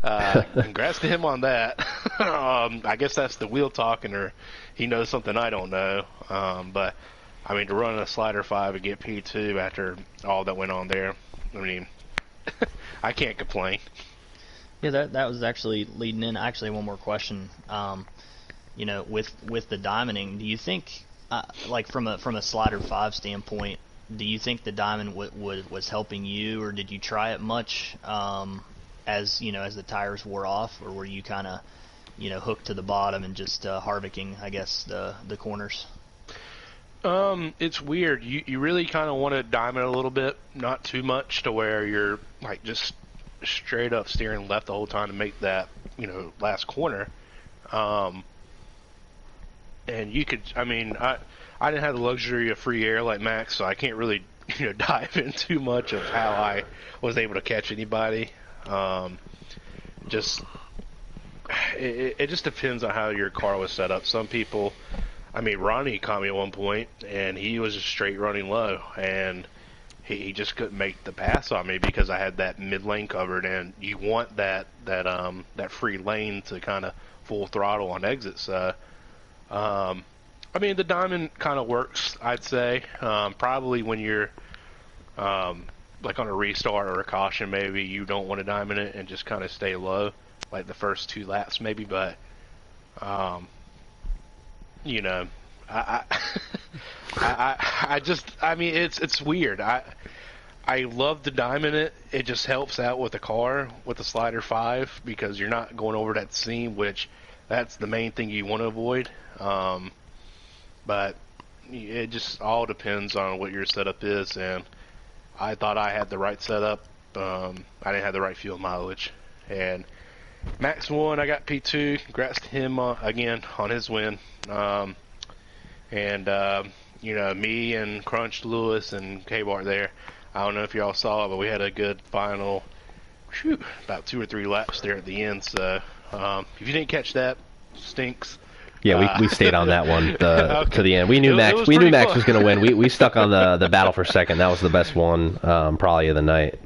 congrats to him on that. I guess that's the wheel talking, or he knows something I don't know. But, I mean, to run a slider 5 and get P2 after all that went on there, I mean, I can't complain. Yeah, that was actually leading in. Actually, one more question. With the diamonding, do you think, like from a slider 5 standpoint, do you think the diamond was helping you, or did you try it much as the tires wore off, or were you kind of hooked to the bottom and just harvicking, I guess, the corners? It's weird. You really kind of want to diamond a little bit, not too much to where you're like just straight up steering left the whole time to make that last corner. And you could, I mean, I didn't have the luxury of free air like Max, so I can't really dive in too much of how I was able to catch anybody. Just it just depends on how your car was set up. Some people, I mean, Ronnie caught me at one point, and he was just straight running low, and he just couldn't make the pass on me because I had that mid lane covered, and you want that free lane to kind of full throttle on exit. So, I mean, the diamond kind of works, I'd say. Probably when you're like on a restart or a caution, maybe you don't want to diamond it and just kind of stay low, like the first 2 laps, maybe. But I mean, it's weird. I love the diamond it. It just helps out with the car with the slider 5 because you're not going over that seam, which that's the main thing you want to avoid. But it just all depends on what your setup is, and I thought I had the right setup. I didn't have the right fuel mileage, and Max won. I got P2. Congrats to him again on his win. Me and Crunch, Lewis, and K-Bar there. I don't know if y'all saw it, but we had a good final, about 2 or 3 laps there at the end. So if you didn't catch that, stinks. Yeah, we stayed on that one Okay. to the end. We knew Max. We knew Max was going to win. We stuck on the battle for second. That was the best one, probably of the night.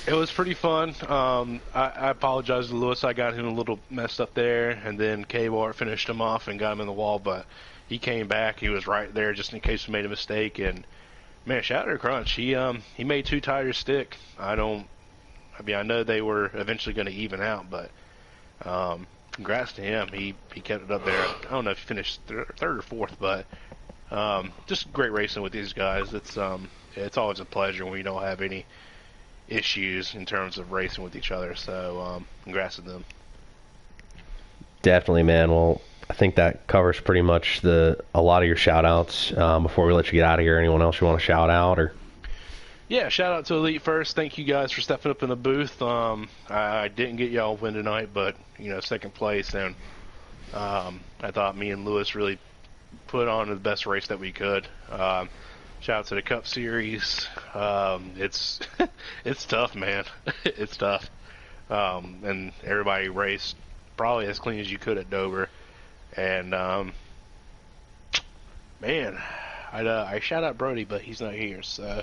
It was pretty fun. I apologize to Lewis. I got him a little messed up there, and then K-Bar finished him off and got him in the wall. But he came back. He was right there just in case we made a mistake. And man, shout out to Crunch. He made 2 tires stick. I know they were eventually going to even out, but congrats to him. He kept it up there. I don't know if he finished third or fourth, but just great racing with these guys. It's always a pleasure when we don't have any issues in terms of racing with each other. So congrats to them. Definitely, man. Well, I think that covers pretty much a lot of your shout outs. Before we let you get out of here, anyone else you want to shout out? Or Yeah, shout out to Elite First. Thank you guys for stepping up in the booth. I didn't get y'all a win tonight, but second place, and I thought me and Lewis really put on the best race that we could. Shout out to the Cup Series. It's it's tough, man. It's tough. And everybody raced probably as clean as you could at Dover. And man, I shout out Brody, but he's not here, so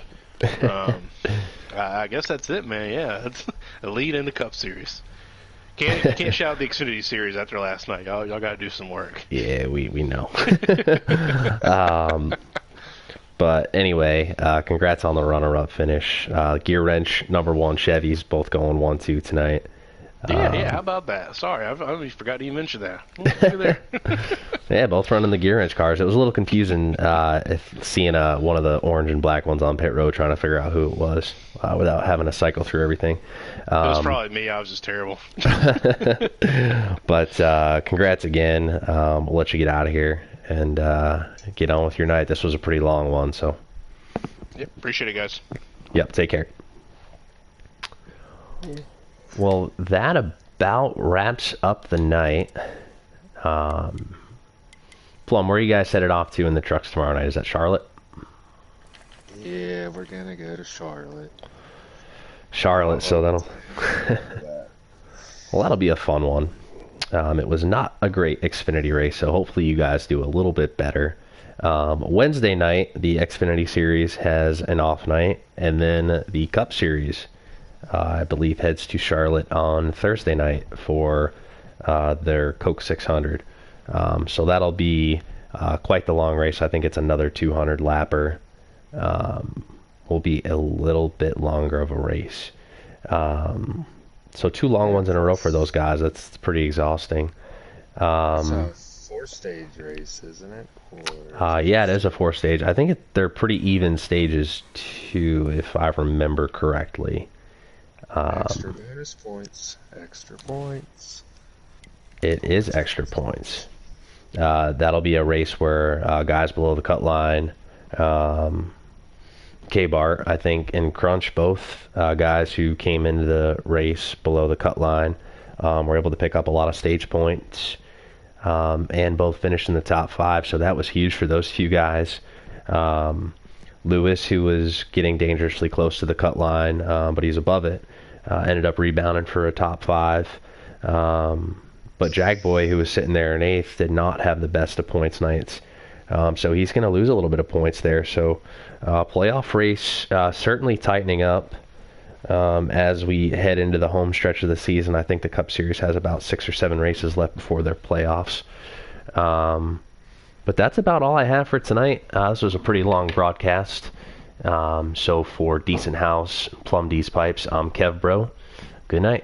I guess that's it, man. Yeah, it's a lead in the Cup Series. Can't shout the Xfinity Series after last night. Y'all got to do some work. Yeah, we know. But anyway, congrats on the runner-up finish. Gear Wrench, number 1 Chevys, both going 1-2 tonight. Yeah, how about that? Sorry, I forgot to even mention that. Look at there. Yeah, both running the Gear Wrench cars. It was a little confusing seeing one of the orange and black ones on pit road, trying to figure out who it was without having to cycle through everything. It was probably me. I was just terrible. But congrats again. We'll let you get out of here and get on with your night. This was a pretty long one, so. Yep, appreciate it, guys. Yep, take care. Well, that about wraps up the night. Plum, where are you guys headed off to in the trucks tomorrow night? Is that Charlotte? Yeah, we're gonna go to Charlotte. Charlotte, so that'll... Well, that'll be a fun one. It was not a great Xfinity race, so hopefully you guys do a little bit better. Wednesday night, the Xfinity Series has an off night, and then the Cup Series, I believe, heads to Charlotte on Thursday night for their Coke 600. So that'll be quite the long race. I think it's another 200 lapper. Will be a little bit longer of a race. So 2 long ones in a row for those guys. That's pretty exhausting. It's a 4-stage race, isn't it? Yeah, it is a 4-stage. I think they're pretty even stages too, if I remember correctly. Extra bonus points. Extra points. It is extra points. That'll be a race where guys below the cut line, K-Bar, I think, and Crunch, both guys who came into the race below the cut line, were able to pick up a lot of stage points, and both finished in the top 5, so that was huge for those 2 guys. Lewis, who was getting dangerously close to the cut line, but he's above it, ended up rebounding for a top 5. But Jagboy, who was sitting there in 8th, did not have the best of points nights. So he's going to lose a little bit of points there. So playoff race certainly tightening up as we head into the home stretch of the season. I think the Cup Series has about 6 or 7 races left before their playoffs. But that's about all I have for tonight. This was a pretty long broadcast. So for Decent House, Plum D's Pipes, I'm Kev Bro. Good night.